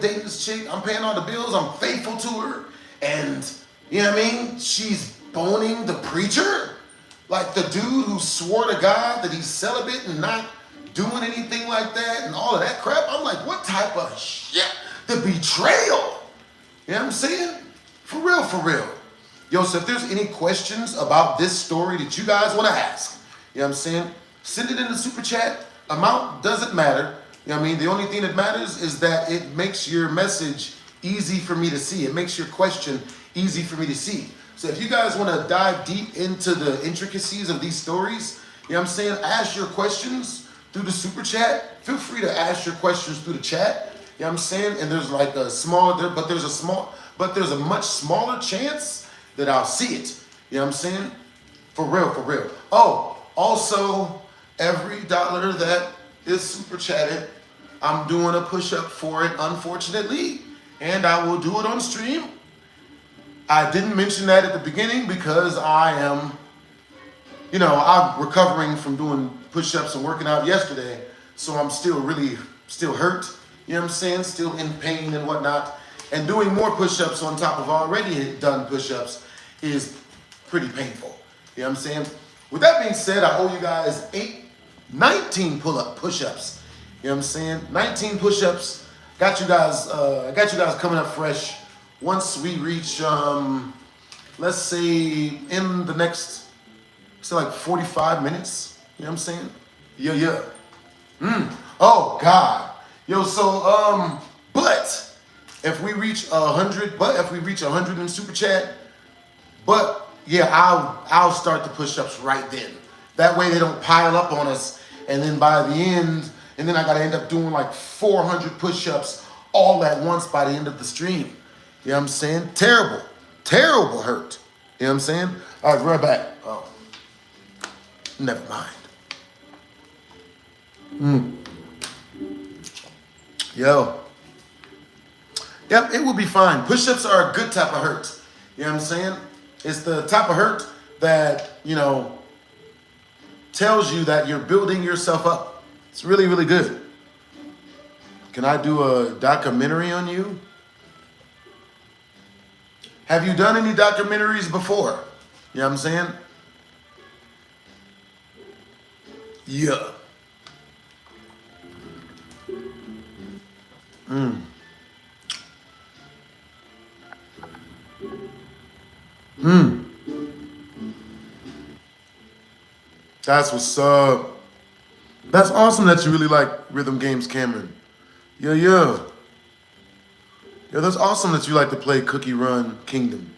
dating this chick. I'm paying all the bills. I'm faithful to her. And, you know what I mean? She's boning the preacher. Like the dude who swore to God that he's celibate and not doing anything like that and all of that crap. I'm like, what type of shit? The betrayal. You know what I'm saying? For real, for real. Yo, so if there's any questions about this story that you guys want to ask, you know what I'm saying? Send it in the super chat. Amount doesn't matter. You know what I mean? The only thing that matters is that it makes your message easy for me to see. It makes your question easy for me to see. So if you guys want to dive deep into the intricacies of these stories, you know what I'm saying? Ask your questions through the super chat. Feel free to ask your questions through the chat. You know what I'm saying? And there's like there's a much smaller chance that I'll see it. You know what I'm saying? For real, for real. Oh, also, every dollar that is super chatted, I'm doing a push-up for it, unfortunately. And I will do it on stream. I didn't mention that at the beginning because I am, I'm recovering from doing push-ups and working out yesterday. So I'm still hurt, you know what I'm saying? Still in pain and whatnot. And doing more push-ups on top of already done push-ups is pretty painful. You know what I'm saying? With that being said, I owe you guys 19 push-ups. You know what I'm saying? 19 push-ups. Got you guys coming up fresh. Once we reach, let's say in the next, like 45 minutes, you know what I'm saying? Yeah. Oh God. Yo, so, but if we reach 100 in super chat, I'll start the push-ups right then. That way they don't pile up on us. And then by the end, and then I got to end up doing like 400 push-ups all at once by the end of the stream. You know what I'm saying? Terrible hurt. You know what I'm saying? All right, right back. Oh. Never mind. Yo. Yep, it will be fine. Push-ups are a good type of hurt. You know what I'm saying? It's the type of hurt that, you know, tells you that you're building yourself up. It's really, really good. Can I do a documentary on you? Have you done any documentaries before? You know what I'm saying? Yeah. That's what's up. That's awesome that you really like rhythm games, Cameron. Yeah, yeah. Yeah, that's awesome that you like to play Cookie Run Kingdom.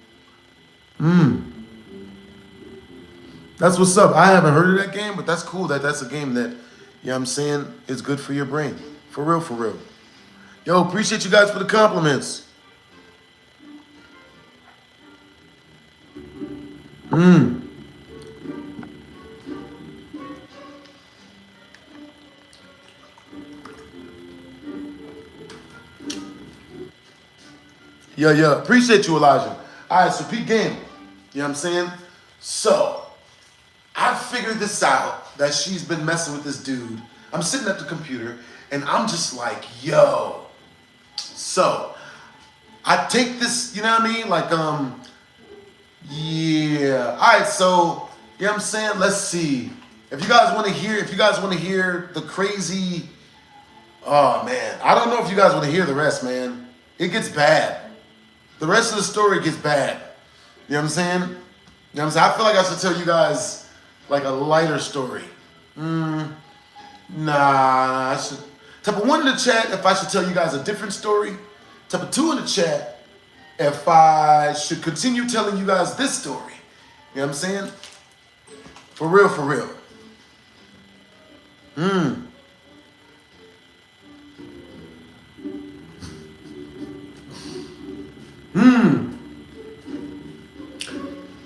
That's what's up. I haven't heard of that game, but that's cool that that's a game that, you know what I'm saying, is good for your brain. For real, for real. Yo, appreciate you guys for the compliments. Yeah. Appreciate you, Elijah. All right, so peak game. You know what I'm saying? So, I figured this out, that she's been messing with this dude. I'm sitting at the computer, and I'm just like, yo. So, I take this, you know what I mean? Like, yeah. All right, so, you know what I'm saying? Let's see. If you guys want to hear the crazy, oh, man. I don't know if you guys want to hear the rest, man. It gets bad. The rest of the story gets bad. You know what I'm saying? You know what I'm saying? I feel like I should tell you guys like a lighter story. Nah, I should. Type of 1 in the chat if I should tell you guys a different story. Type of 2 in the chat if I should continue telling you guys this story. You know what I'm saying? For real, for real.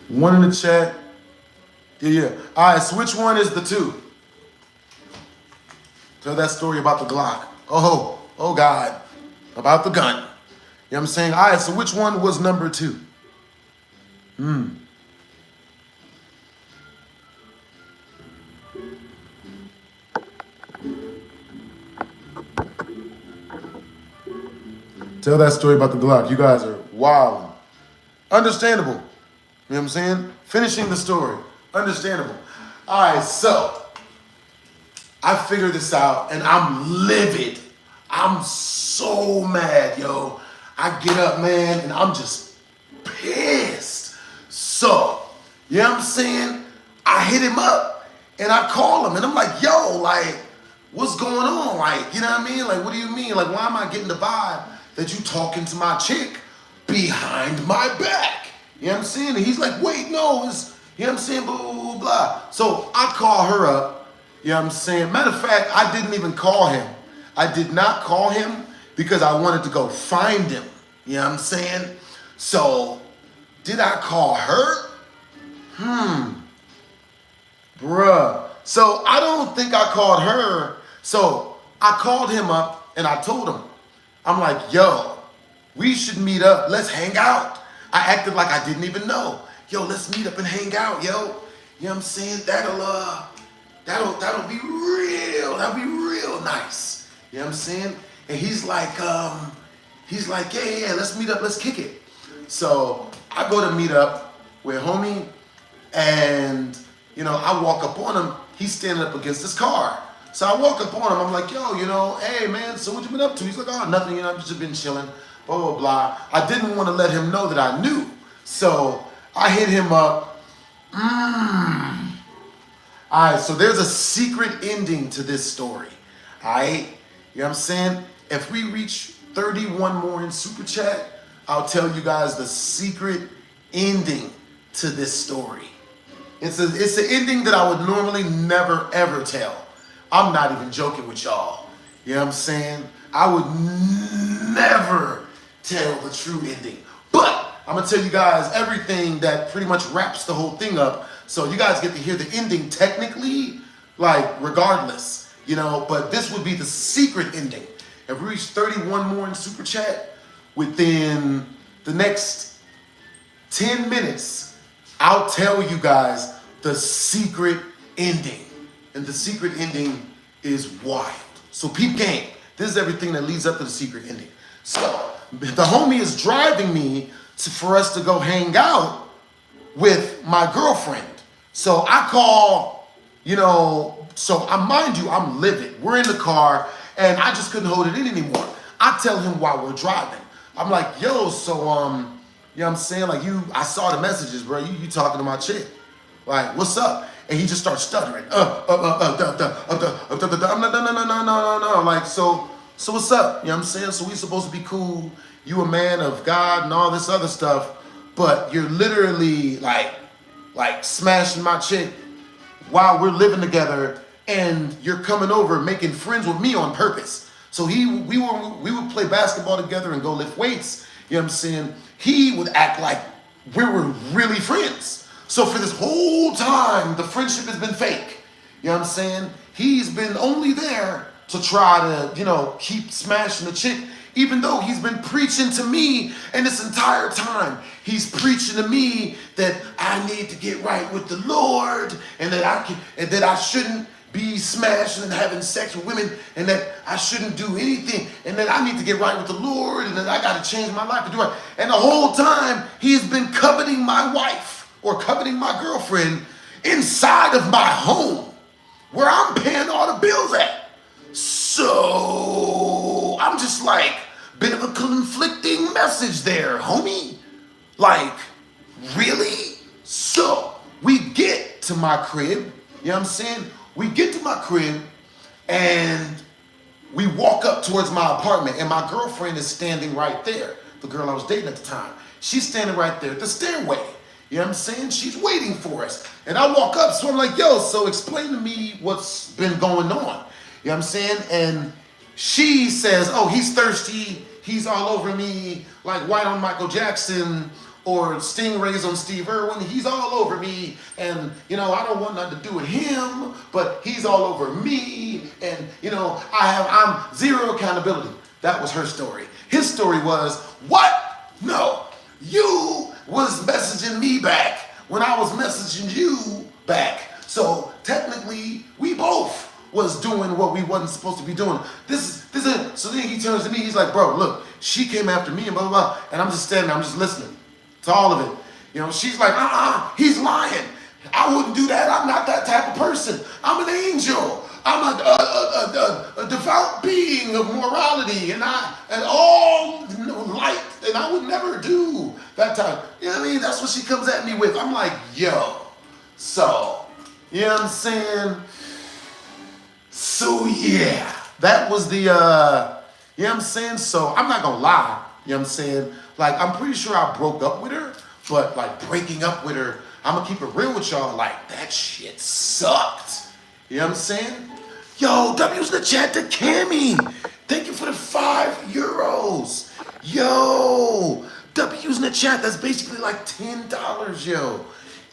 One in the chat. Yeah. All right, so which one is the 2? Tell that story about the Glock. Oh God. About the gun. You know what I'm saying? All right, so which one was number 2? Tell that story about the Glock. You guys are wild. Understandable. You know what I'm saying? Finishing the story. Understandable. All right, so I figured this out and I'm livid. I'm so mad, yo. I get up, man, and I'm just pissed. So, you know what I'm saying? I hit him up and I call him and I'm like, yo, like, what's going on? Like, you know what I mean? Like, what do you mean? Like, why am I getting the vibe that you talking to my chick behind my back? You know what I'm saying? And he's like, wait, no, it's, you know what I'm saying, blah, blah, blah, blah. So I call her up, you know what I'm saying? Matter of fact, I didn't even call him. I did not call him because I wanted to go find him. You know what I'm saying? So, did I call her? Bruh. So, I don't think I called her. So, I called him up and I told him, I'm like, yo, we should meet up. Let's hang out. I acted like I didn't even know. Yo, let's meet up and hang out, yo. You know what I'm saying? That'll be real nice. You know what I'm saying? And he's like, yeah, let's meet up, let's kick it. So I go to meet up with homie, and you know, I walk up on him, he's standing up against his car. So I walk up on him, I'm like, yo, you know, hey man, so what you been up to? He's like, oh, nothing, you know, I've just been chilling, blah, blah, blah. I didn't want to let him know that I knew. So I hit him up. All right, so there's a secret ending to this story. All right, you know what I'm saying? If we reach 31 more in Super Chat, I'll tell you guys the secret ending to this story. It's an ending that I would normally never, ever tell. I'm not even joking with y'all. You know what I'm saying? I would never tell the true ending. But I'm going to tell you guys everything that pretty much wraps the whole thing up So you guys get to hear the ending technically, like regardless, but this would be the secret ending. If we reach 31 more in Super Chat within the next 10 minutes, I'll tell you guys the secret ending. And the secret ending is wild. So peep game. This is everything that leads up to the secret ending. So the homie is driving me for us to go hang out with my girlfriend. So I call, mind you, I'm livid. We're in the car and I just couldn't hold it in anymore. I tell him while we're driving. I'm like, yo, so, I'm saying? Like I saw the messages, bro. You talking to my chick. Like, what's up? And he just starts stuttering. No. Like, so what's up? You know what I'm saying? So we supposed to be cool. You a man of God and all this other stuff, but you're literally like smashing my chick while we're living together, and you're coming over making friends with me on purpose. So we would play basketball together and go lift weights. You know what I'm saying? He would act like we were really friends. So for this whole time, the friendship has been fake. You know what I'm saying? He's been only there to try to, keep smashing the chick, even though he's been preaching to me, and this entire time, he's preaching to me that I need to get right with the Lord, and that I shouldn't be smashing and having sex with women, and that I shouldn't do anything, and that I need to get right with the Lord, and that I got to change my life to do right. And the whole time, he's been coveting my wife, or coveting my girlfriend inside of my home where I'm paying all the bills at. So I'm just like, bit of a conflicting message there, homie. Like, really? So we get to my crib, you know what I'm saying? We get to my crib and we walk up towards my apartment, and my girlfriend is standing right there. The girl I was dating at the time. She's standing right there at the stairway. You know what I'm saying? She's waiting for us. And I walk up, so I'm like, yo, so explain to me what's been going on. You know what I'm saying? And she says, oh, he's thirsty. He's all over me, like White on Michael Jackson or Stingrays on Steve Irwin. He's all over me. And, I don't want nothing to do with him, but he's all over me. And, I'm zero accountability. That was her story. His story was, what? No, you was messaging me back when I was messaging you back. So technically, we both was doing what we wasn't supposed to be doing. This is. So then he turns to me, he's like, bro, look, she came after me and blah, blah, blah. And I'm just standing there, I'm just listening to all of it. She's like, he's lying. I wouldn't do that. I'm not that type of person. I'm an angel. I'm a devout being of morality and all light, and I would never do that type. You know what I mean? That's what she comes at me with. I'm like, yo, so, you know what I'm saying? So yeah, that was the, you know what I'm saying? So I'm not gonna lie, you know what I'm saying? Like, I'm pretty sure I broke up with her, but like breaking up with her, I'm gonna keep it real with y'all, like that shit sucked. You know what I'm saying? Yo, W's in the chat to Cammy. Thank you for the €5. Yo, W's in the chat, that's basically like $10, yo.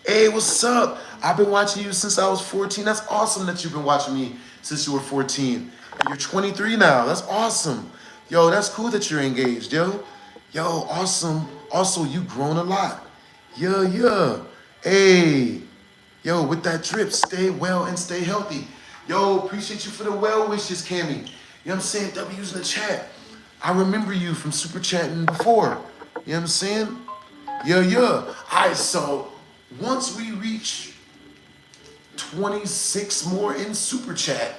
Hey, what's up? I've been watching you since I was 14. That's awesome that you've been watching me since you were 14. And you're 23 now. That's awesome. Yo, that's cool that you're engaged, yo. Yo, awesome. Also, you grown a lot. Yeah. Hey. Yo, with that drip, stay well and stay healthy. Yo, appreciate you for the well wishes, Cammy. You know what I'm saying? W's in the chat. I remember you from super chatting before. You know what I'm saying? Yeah. All right, so once we reach 26 more in super chat,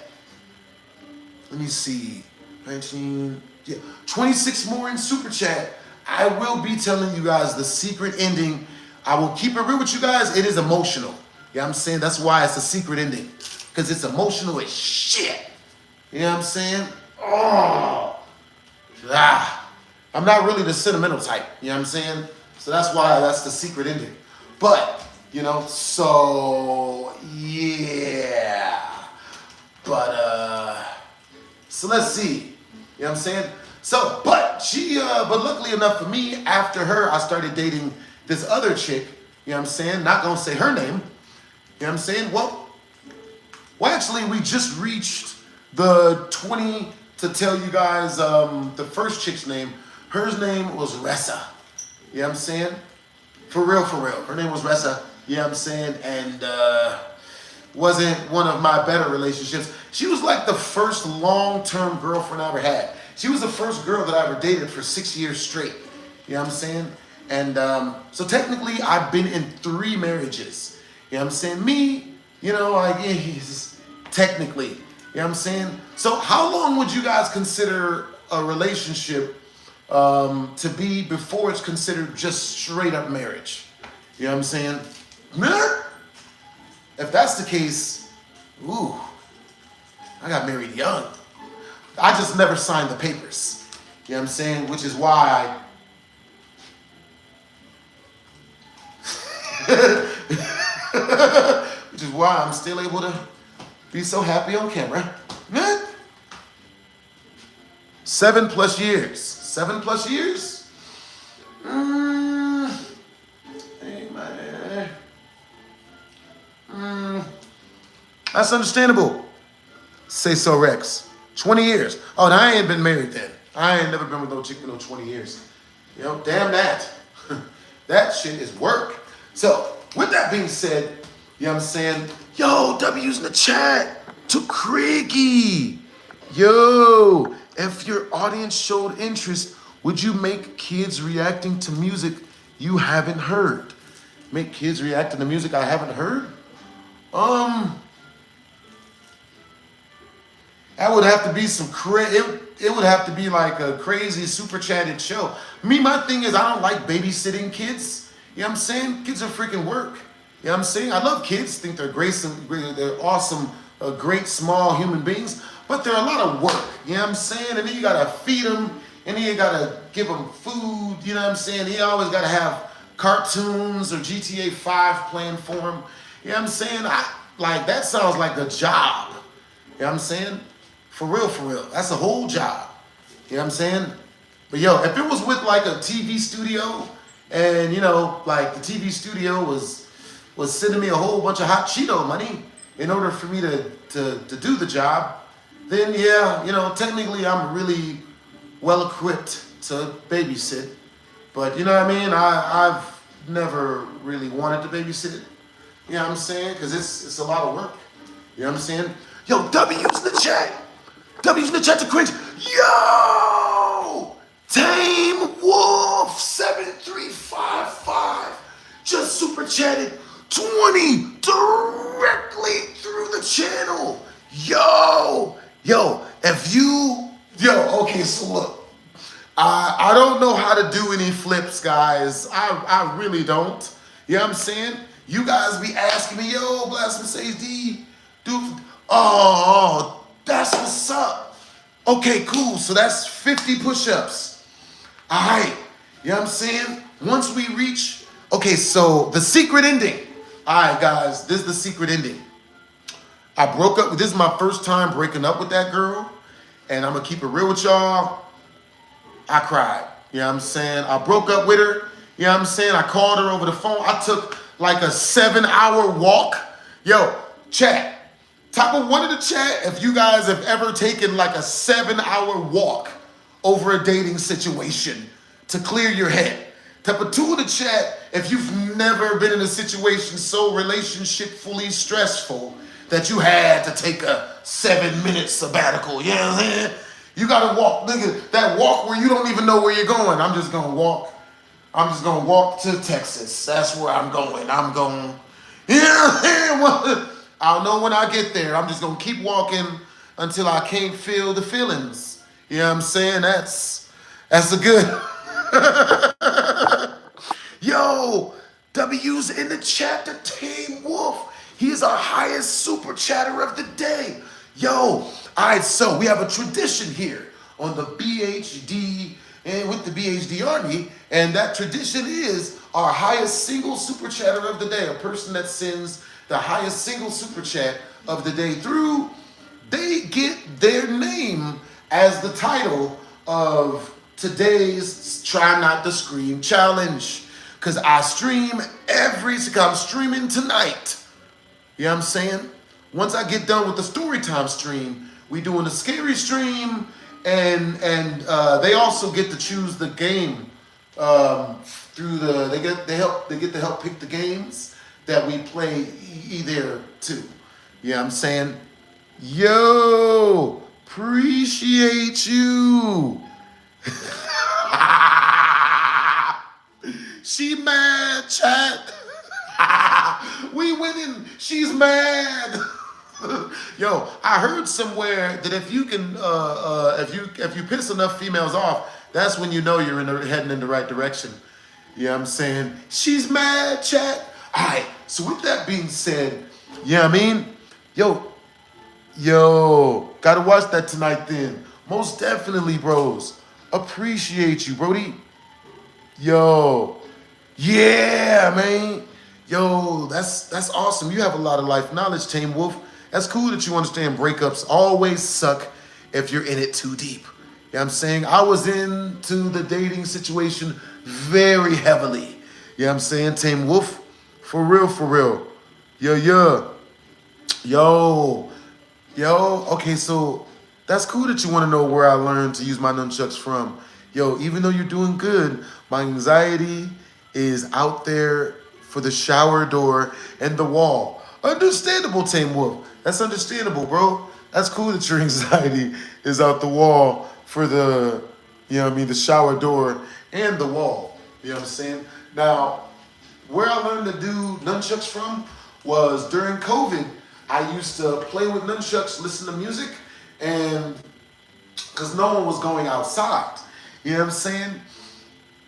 let me see, 19, yeah, 26 more in super chat, I will be telling you guys the secret ending. I will keep it real with you guys. It is emotional. You know what I'm saying? That's why it's a secret ending, because it's emotional as shit. You know what I'm saying? I'm not really the sentimental type. You know what I'm saying? So that's why that's the secret ending. But, so yeah. But, so let's see. You know what I'm saying? So, but luckily enough for me, after her, I started dating this other chick. You know what I'm saying? Not gonna say her name. You know what I'm saying? Well, actually, we just reached the 20 to tell you guys the first chick's name. Her name was Ressa. You know what I'm saying? For real, for real. Her name was Ressa. You know what I'm saying? And wasn't one of my better relationships. She was like the first long-term girlfriend I ever had. She was the first girl that I ever dated for 6 years straight. You know what I'm saying? And so technically, I've been in 3 marriages. You know what I'm saying? Me, you know, technically. You know what I'm saying? So how long would you guys consider a relationship to be before it's considered just straight up marriage? You know what I'm saying? If that's the case, ooh, I got married young. I just never signed the papers. You know what I'm saying? Which is why I'm still able to be so happy on camera. 7+ years. 7+ years? Hey, man. That's understandable. Say so, Rex. 20 years. Oh, now I ain't been married then. I ain't never been with no chick for no 20 years. You know, damn that. That shit is work. So, with that being said, you know what I'm saying? Yo, W's in the chat to Craigie. Yo, if your audience showed interest, would you make kids reacting to music you haven't heard? Make kids reacting to music I haven't heard? That would have to be some it would have to be like a crazy super chatted show. Me, my thing is I don't like babysitting kids. You know what I'm saying? Kids are freaking work. You know what I'm saying? I love kids. Think they're great, they're awesome, great small human beings, but they're a lot of work. You know what I'm saying? And then you gotta feed them, and then you gotta give them food. You know what I'm saying? You always gotta have cartoons or GTA 5 playing for them. You know what I'm saying? That sounds like a job. You know what I'm saying? For real, for real. That's a whole job. You know what I'm saying? But yo, if it was with like a TV studio and, you know, like the TV studio was sending me a whole bunch of hot Cheeto money in order for me to do the job, then yeah, you know, technically I'm really well equipped to babysit. But you know what I mean? I've never really wanted to babysit. You know what I'm saying? Because it's a lot of work. You know what I'm saying? Yo, W's in the chat. W's in the chat to cringe. Yo! Tame Wolf 7355 just super chatted 20 directly through the channel. Yo, okay, so look. I don't know how to do any flips, guys. I really don't. You know what I'm saying? You guys be asking me, yo, BlastphamousHD, dude. Oh, that's what's up. Okay, cool. So that's 50 push-ups. All right. You know what I'm saying? Once we reach, okay, so the secret ending. All right, guys, this is the secret ending. I broke up. This is my first time breaking up with that girl. And I'm going to keep it real with y'all. I cried. You know what I'm saying? I broke up with her. You know what I'm saying? I called her over the phone. I took like a 7-hour walk. Yo, chat. Type of 1 in the chat if you guys have ever taken like a 7-hour walk over a dating situation to clear your head. Type of 2 in the chat if you've never been in a situation so relationship-fully stressful that you had to take a 7-minute sabbatical. You know what I'm saying? You gotta walk, nigga, that walk where you don't even know where you're going. I'm just gonna walk to Texas. That's where I'm going. I'm going, you know what I'm saying? I'll know when I get there. I'm just gonna keep walking until I can't feel the feelings. You know what I'm saying? That's a good. Yo, W's in the chat to Tame Wolf. He is our highest super chatter of the day. Yo, all right, so we have a tradition here on the BHD and with the BHD Army, and that tradition is our highest single super chatter of the day, a person that sends the highest single super chat of the day through, they get their name as the title of today's Try Not to Scream challenge. Because I'm streaming tonight. You know what I'm saying? Once I get done with the story time stream, we doing the scary stream, and they also get to choose the game through the they get to help pick the games that we play either two. You know what I'm saying? Yo, appreciate you. She mad, chat. We winning. She's mad. Yo, I heard somewhere that if you can, if you piss enough females off, that's when you know you're heading in the right direction. You know what I'm saying? She's mad, chat. All right. So with that being said, you know what I mean? Yo, gotta watch that tonight then. Most definitely, bros. Appreciate you, Brody. Yo, yeah, man. Yo, that's awesome. You have a lot of life knowledge, Tame Wolf. That's cool that you understand breakups always suck if you're in it too deep. You know what I'm saying? I was into the dating situation very heavily. You know what I'm saying? Tame Wolf, for real, for real. Yo, okay, so that's cool that you want to know where I learned to use my nunchucks from. Yo, even though you're doing good, my anxiety is out there for the shower door and the wall. Understandable, Tame Wolf. That's understandable, bro. That's cool that your anxiety is out the wall for the, you know what I mean, the shower door and the wall. You know what I'm saying? Now, where I learned to do nunchucks from was during COVID. I used to play with nunchucks, listen to music, and because no one was going outside. You know what I'm saying?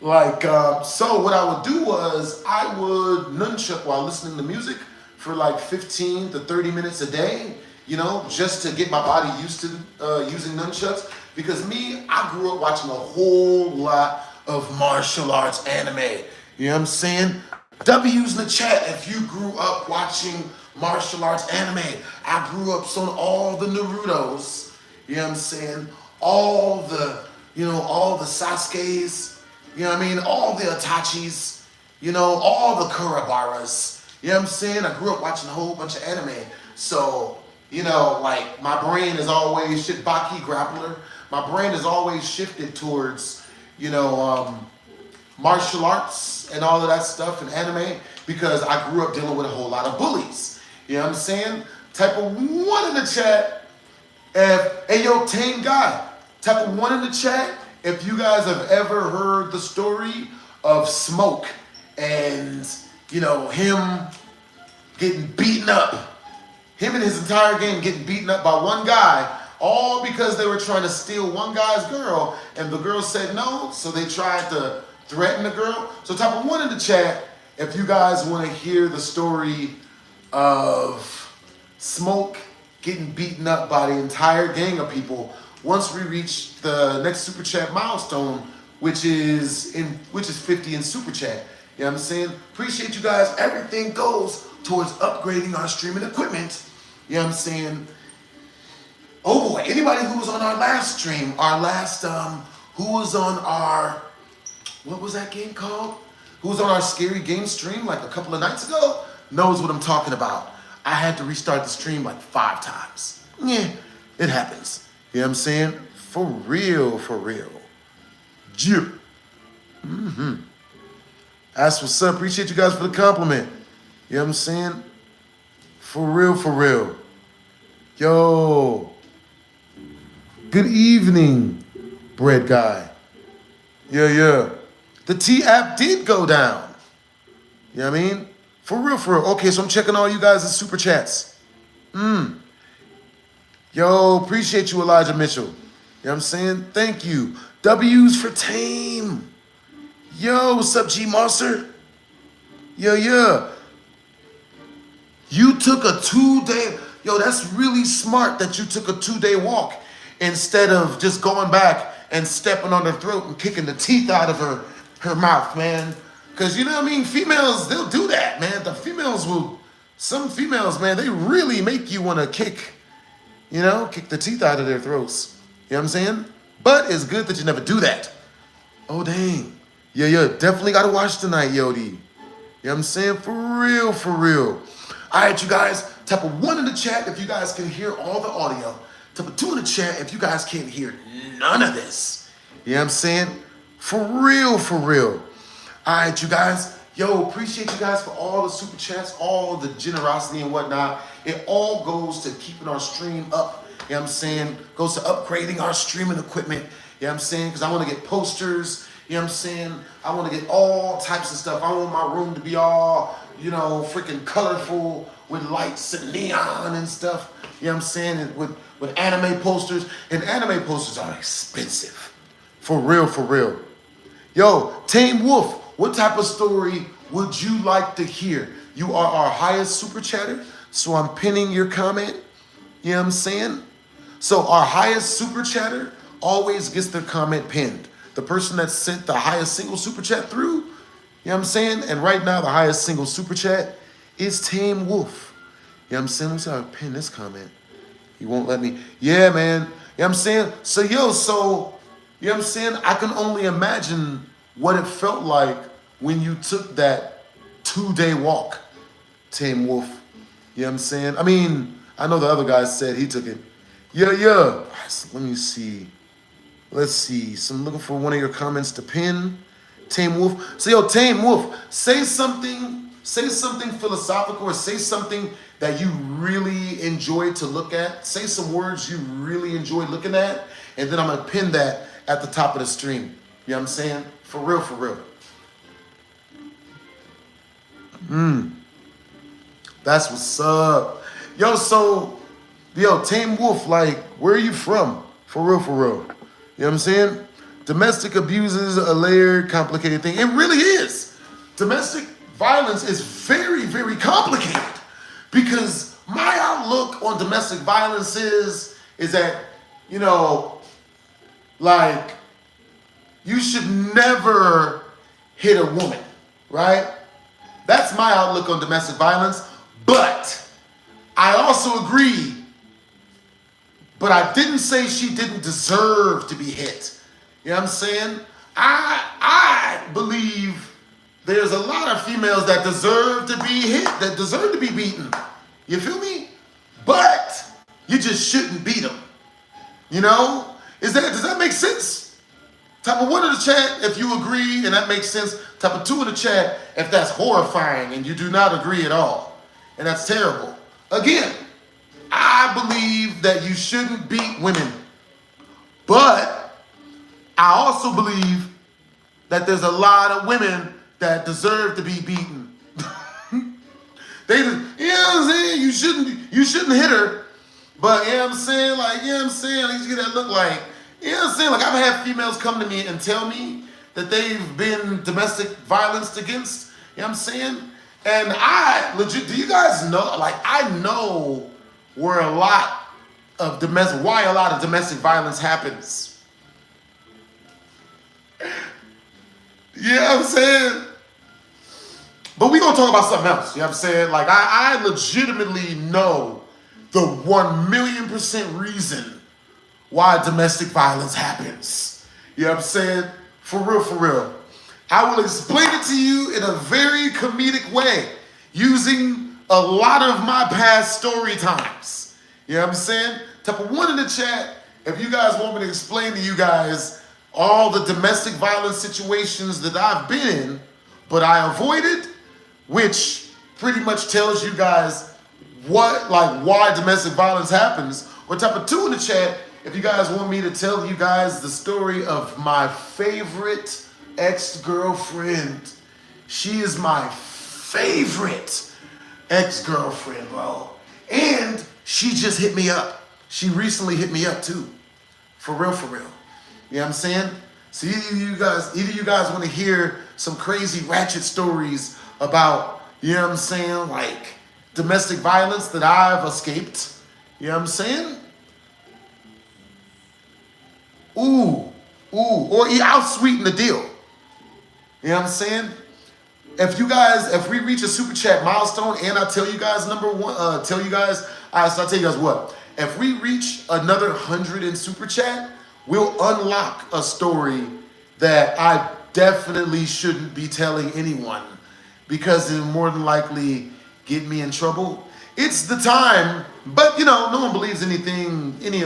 Like, so what I would do was I would nunchuck while listening to music for like 15 to 30 minutes a day, you know, just to get my body used to using nunchucks. Because I grew up watching a whole lot of martial arts anime. You know what I'm saying? W's in the chat if you grew up watching martial arts anime. I grew up on all the Narutos. You know what I'm saying? All the Sasuke's. You know what I mean? All the Itachis, you know, all the Kuribaras. You know what I'm saying? I grew up watching a whole bunch of anime. So, you know, like my brain is always Baki grappler. My brain is always shifted towards, you know, martial arts and all of that stuff and anime because I grew up dealing with a whole lot of bullies. You know what I'm saying? Type of 1 in the chat. Hey, yo, Tame Guy. Type of 1 in the chat if you guys have ever heard the story of Smoke and, you know, him getting beaten up. Him and his entire gang getting beaten up by one guy, all because they were trying to steal one guy's girl, and the girl said no, so they tried to threaten the girl. So type of 1 in the chat if you guys want to hear the story of Smoke getting beaten up by the entire gang of people once we reach the next super chat milestone, which is 50 in super chat. You know what I'm saying? Appreciate you guys. Everything goes towards upgrading our streaming equipment. You know what I'm saying? Oh boy, anybody who was on our last stream, who was on our, what was that game called? Who was on our scary game stream like a couple of nights ago knows what I'm talking about. I had to restart the stream like 5 times. Yeah, it happens. You know what I'm saying? For real, for real. Yeah. That's what's up. Appreciate you guys for the compliment. You know what I'm saying? For real, for real. Yo. Good evening, bread guy. Yeah. The T app did go down. You know what I mean? For real, for real. Okay, so I'm checking all you guys' super chats. Yo, appreciate you, Elijah Mitchell. You know what I'm saying? Thank you. W's for Tame. Yo, what's up, G Monster? Yeah. You took a 2-day. Yo, that's really smart that you took a 2-day walk instead of just going back and stepping on her throat and kicking the teeth out of her mouth, man. Because, you know what I mean? Females, they'll do that, man. Some females, man, they really make you want to kick the teeth out of their throats. You know what I'm saying? But it's good that you never do that. Oh, dang. Yeah, definitely got to watch tonight, Yodi. You know what I'm saying? For real, for real. All right, you guys, Type of 1 in the chat if you guys can hear all the audio. Type of 2 in the chat if you guys can't hear none of this. You know what I'm saying? For real, for real. All right, you guys. Yo, appreciate you guys for all the super chats, all the generosity and whatnot. It all goes to keeping our stream up. You know what I'm saying? Goes to upgrading our streaming equipment. You know what I'm saying? Because I want to get posters. You know what I'm saying? I want to get all types of stuff. I want my room to be all, you know, freaking colorful with lights and neon and stuff. You know what I'm saying? And with anime posters. And anime posters are expensive. For real, for real. Yo, Tame Wolf, what type of story would you like to hear? You are our highest super chatter, so I'm pinning your comment. You know what I'm saying? So our highest super chatter always gets their comment pinned. The person that sent the highest single super chat through, you know what I'm saying? And right now, the highest single super chat is Tame Wolf. You know what I'm saying? Let me see how I pin this comment. He won't let me. Yeah, man. You know what I'm saying? So, yo, you know what I'm saying? I can only imagine what it felt like when you took that 2-day walk, Tame Wolf. You know what I'm saying? I mean, I know the other guy said he took it. Yeah. Let me see. Let's see. So I'm looking for one of your comments to pin. Tame Wolf. So, yo, Tame Wolf, say something philosophical, or say something that you really enjoy to look at. Say some words you really enjoy looking at, and then I'm going to pin that at the top of the stream. You know what I'm saying? For real, for real. That's what's up. Yo, Tame Wolf, like, where are you from? For real, for real. You know what I'm saying? Domestic abuse is a layered, complicated thing. It really is. Domestic violence is very, very complicated, because my outlook on domestic violence is that, you know, like, you should never hit a woman, right? That's my outlook on domestic violence. But I also agree, but I didn't say she didn't deserve to be hit. You know what I'm saying? I believe there's a lot of females that deserve to be hit, that deserve to be beaten. You feel me? But you just shouldn't beat them. You know? Does that make sense? Type of 1 in the chat if you agree and that makes sense. Type of 2 in the chat if that's horrifying and you do not agree at all. And that's terrible. Again, I believe that you shouldn't beat women. But I also believe that there's a lot of women that deserve to be beaten. You know what I'm saying? You shouldn't hit her. But you know what I'm saying? Like, you know what I'm saying? At least you get that look like, you know what I'm saying? Like, I've had females come to me and tell me that they've been domestic violence against. You know what I'm saying? And I legit, do you guys know, like, I know why a lot of domestic violence happens. You know what I'm saying? But we're going to talk about something else. You know what I'm saying? Like, I legitimately know the 1,000,000% reason why domestic violence happens. You know what I'm saying? For real, for real. I will explain it to you in a very comedic way, using a lot of my past story times. You know what I'm saying? Type of 1 in the chat if you guys want me to explain to you guys all the domestic violence situations that I've been in, but I avoided, which pretty much tells you guys why domestic violence happens. Or type of 2 in the chat if you guys want me to tell you guys the story of my favorite ex-girlfriend. She is my favorite ex-girlfriend, bro. And she just hit me up. She recently hit me up too. For real, for real. You know what I'm saying? So either you guys want to hear some crazy ratchet stories about, you know what I'm saying, like domestic violence that I've escaped. You know what I'm saying? Or I'll sweeten the deal. You know what I'm saying? If we reach a super chat milestone, and I'll tell you guys I'll tell you guys what. If we reach another 100 in super chat, we'll unlock a story that I definitely shouldn't be telling anyone, because it'll more than likely get me in trouble. it's the time. But no one believes anything, any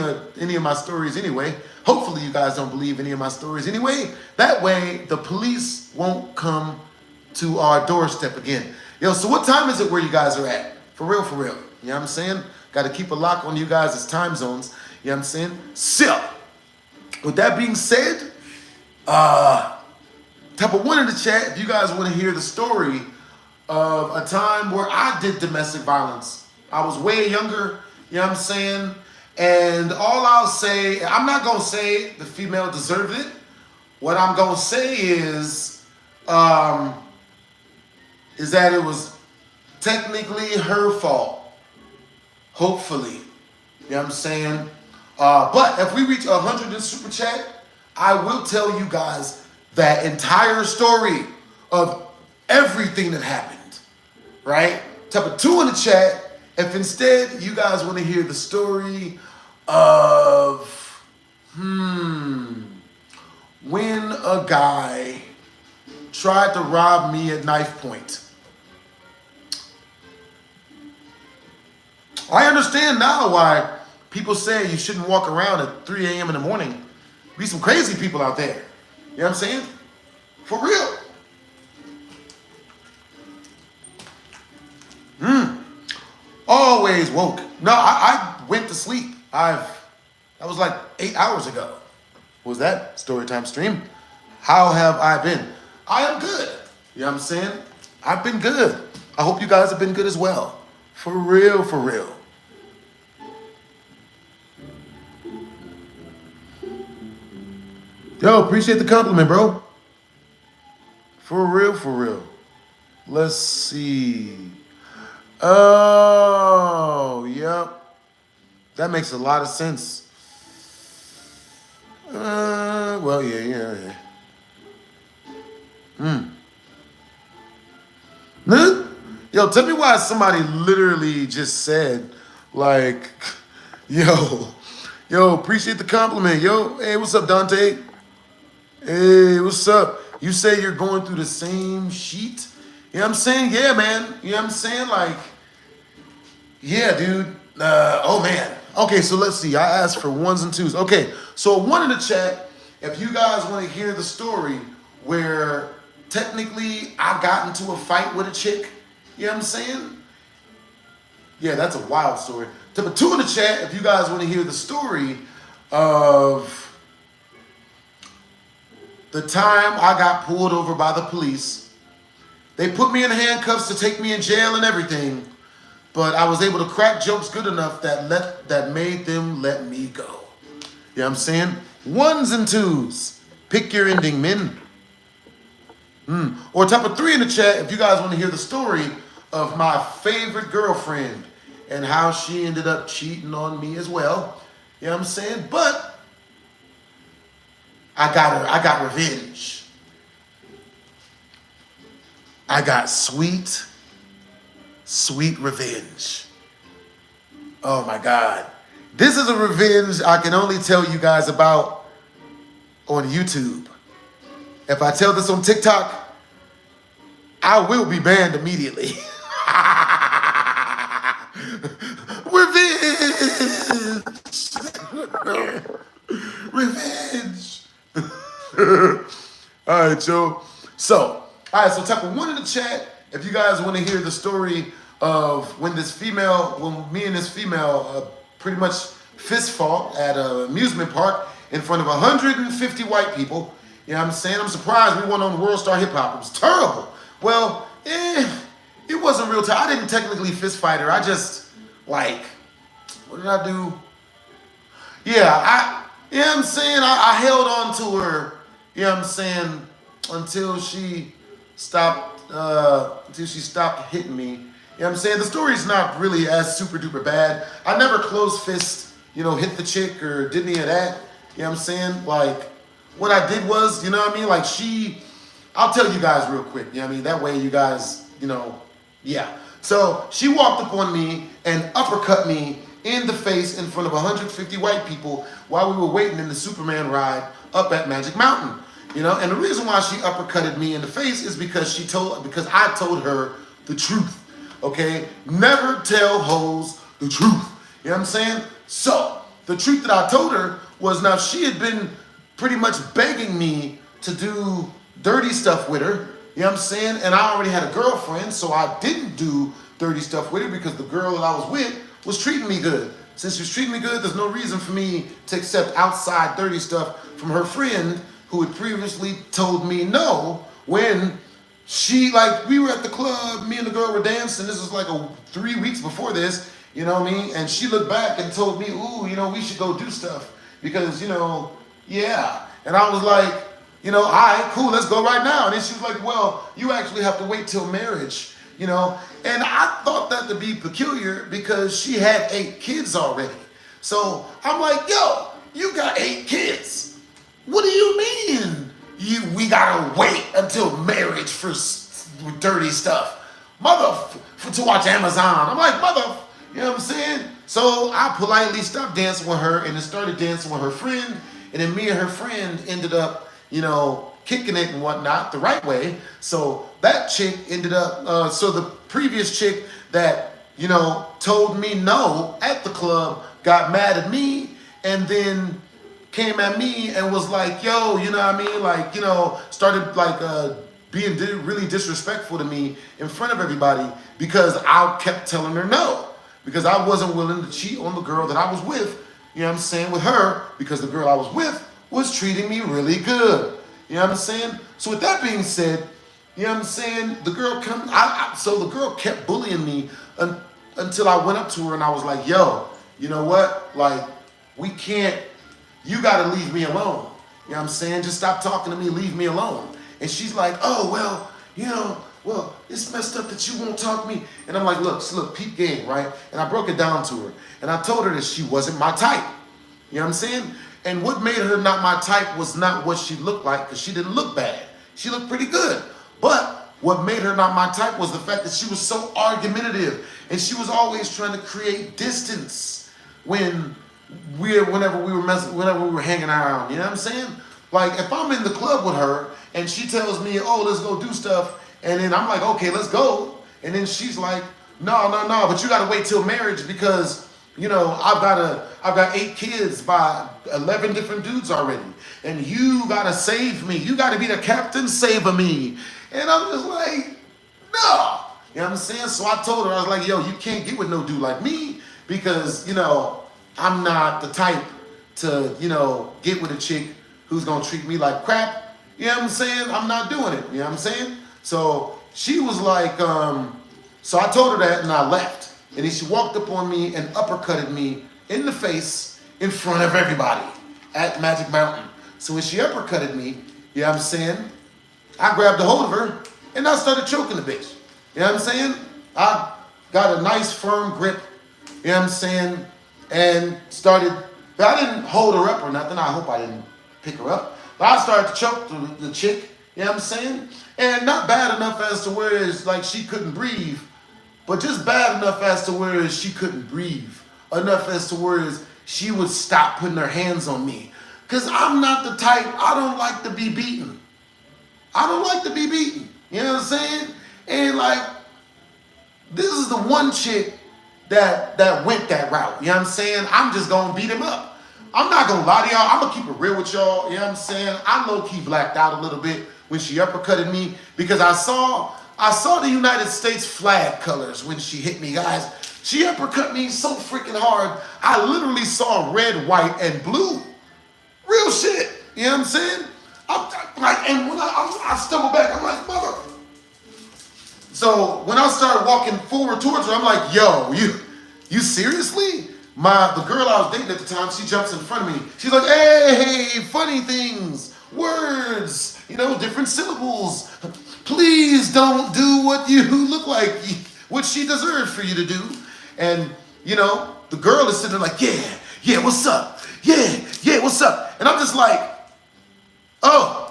of my stories anyway. Hopefully you guys don't believe any of my stories anyway. That way the police won't come to our doorstep again. So what time is it where you guys are at? For real, for real. You know what I'm saying? Got to keep a lock on you guys' time zones. You know what I'm saying? So, with that being said, type of one in the chat if you guys want to hear the story of a time where I did domestic violence. I was way younger, you know what I'm saying? And all I'll say, I'm not going to say the female deserved it. What I'm going to say is that it was technically her fault. Hopefully. You know what I'm saying? But if we reach 100 in Super Chat, I will tell you guys that entire story of everything that happened. Right? Type of 2 in the chat if instead you guys want to hear the story of when a guy tried to rob me at knife point. I understand now why people say you shouldn't walk around at 3 a.m. in the morning. Be some crazy people out there. You know what I'm saying? For real. Always woke. No, I went to sleep. That was like 8 hours ago. What was that? Storytime stream. How have I been? I am good. You know what I'm saying? I've been good. I hope you guys have been good as well. For real, for real. Yo, appreciate the compliment, bro. For real, for real. Let's see. Oh, yep. That makes a lot of sense. Well, yeah. Yo, tell me why somebody literally just said, like, yo, appreciate the compliment. Yo, hey, what's up, Dante? Hey, what's up? You say you're going through the same sheet? You know what I'm saying? Yeah, man. You know what I'm saying? Like, yeah, dude. Oh, man. Okay, so let's see. I asked for 1s and 2s. Okay, so 1 in the chat, if you guys want to hear the story where technically I got into a fight with a chick, you know what I'm saying? Yeah, that's a wild story. Type of 2 in the chat, if you guys want to hear the story of the time I got pulled over by the police. They put me in handcuffs to take me in jail and everything, but I was able to crack jokes good enough that made them let me go. You know what I'm saying? 1s and 2s. Pick your ending, men. Or type of 3 in the chat if you guys want to hear the story of my favorite girlfriend and how she ended up cheating on me as well. You know what I'm saying? But I got revenge. I got sweet revenge. Oh my God. This is a revenge I can only tell you guys about on YouTube. If I tell this on TikTok, I will be banned immediately. Revenge. All right, Joe. So type of 1 in the chat if you guys want to hear the story of when me and this female pretty much fist fought at an amusement park in front of 150 white people. You know what I'm saying? I'm surprised we went on World Star Hip Hop. It was terrible. Well, it wasn't real time. I didn't technically fist fight her. I just, like, what did I do? Yeah, you know what I'm saying? I held on to her, you know what I'm saying, until she stopped hitting me. You know what I'm saying? The story's not really as super duper bad. I never closed fist, hit the chick or did any of that. You know what I'm saying? Like, what I did was, you know what I mean? Like I'll tell you guys real quick, you know what I mean? That way you guys, yeah. So she walked up on me and uppercut me in the face in front of 150 white people while we were waiting in the Superman ride up at Magic Mountain. And the reason why she uppercutted me in the face is because I told her the truth. okay? Never tell hoes the truth. You know what I'm saying? So, the truth that I told her was, now she had been pretty much begging me to do dirty stuff with her. You know what I'm saying? And I already had a girlfriend, so I didn't do dirty stuff with her because the girl that I was with was treating me good. Since she was treating me good, there's no reason for me to accept outside dirty stuff from her friend who had previously told me no when she, like, we were at the club, me and the girl were dancing. This was like 3 weeks before this, you know what I mean? And she looked back and told me, ooh, you know, we should go do stuff because, you know, yeah. And I was like, you know, all right, cool, let's go right now. And then she was like, well, you actually have to wait till marriage, you know? And I thought that to be peculiar because she had 8 kids already. So I'm like, yo, you got 8 kids. What do you mean we gotta wait until marriage for dirty stuff? To watch Amazon. I'm like, you know what I'm saying? So I politely stopped dancing with her and then started dancing with her friend. And then me and her friend ended up, you know, kicking it and whatnot the right way. So that chick ended up, so the previous chick that, you know, told me no at the club got mad at me and then came at me and was like, yo, you know what I mean? Like, you know, started like being really disrespectful to me in front of everybody because I kept telling her no. Because I wasn't willing to cheat on the girl that I was with, you know what I'm saying, with her, because the girl I was with was treating me really good. You know what I'm saying? So with that being said, you know what I'm saying, the girl so the girl kept bullying me until I went up to her and I was like, yo, you know what? Like, we can't, you gotta leave me alone. You know what I'm saying? Just stop talking to me, leave me alone. And she's like, oh, well, you know, well, it's messed up that you won't talk to me. And I'm like, look, peep game, right? And I broke it down to her. And I told her that she wasn't my type. You know what I'm saying? And what made her not my type was not what she looked like, because she didn't look bad. She looked pretty good. But what made her not my type was the fact that she was so argumentative. And she was always trying to create distance whenever we were hanging around. You know what I'm saying? Like, if I'm in the club with her and she tells me, oh, let's go do stuff, and then I'm like, okay, let's go. And then she's like, no, but you gotta wait till marriage because, you know, I've got 8 kids by 11 different dudes already. And you gotta save me. You gotta be the captain saver me. And I'm just like, no. You know what I'm saying? So I told her, I was like, yo, you can't get with no dude like me because, you know, I'm not the type to, you know, get with a chick who's gonna treat me like crap. You know what I'm saying? I'm not doing it. You know what I'm saying? So she was like, so I told her that and I left. And then she walked up on me and uppercutted me in the face in front of everybody at Magic Mountain. So when she uppercutted me, you know what I'm saying, I grabbed a hold of her and I started choking the bitch. You know what I'm saying? I got a nice firm grip, you know what I'm saying, and I didn't hold her up or nothing. I hope I didn't pick her up. But I started to choke the chick, you know what I'm saying? And not bad enough as to where it's like she couldn't breathe, but just bad enough as to where she couldn't breathe. Enough as to where she would stop putting her hands on me. Because I'm not the type, I don't like to be beaten. I don't like to be beaten. You know what I'm saying? And like, this is the one chick that went that route. You know what I'm saying? I'm just going to beat him up. I'm not going to lie to y'all. I'm going to keep it real with y'all. You know what I'm saying? I low-key blacked out a little bit when she uppercutted me because I saw the United States flag colors when she hit me, guys. She uppercut me so freaking hard, I literally saw red, white, and blue. Real shit. You know what I'm saying? And when I stumble back, I'm like, mother. So when I started walking forward towards her, I'm like, yo, you seriously? The girl I was dating at the time, she jumps in front of me. She's like, hey, funny things, words, you know, different syllables. Please don't do what you look like, what she deserved for you to do. And, you know, the girl is sitting there like, yeah, what's up? Yeah, what's up? And I'm just like, oh.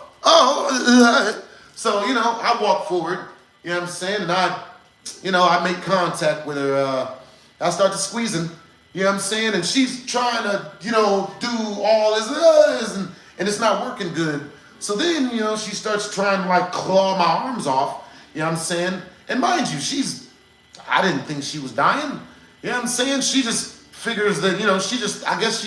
So, you know, I walk forward, you know what I'm saying? And I make contact with her. I start to squeezing, you know what I'm saying? And she's trying to, you know, do all this, and it's not working good. So then, you know, she starts trying to like claw my arms off, you know what I'm saying? And mind you, I didn't think she was dying. You know what I'm saying? She just figures that, I guess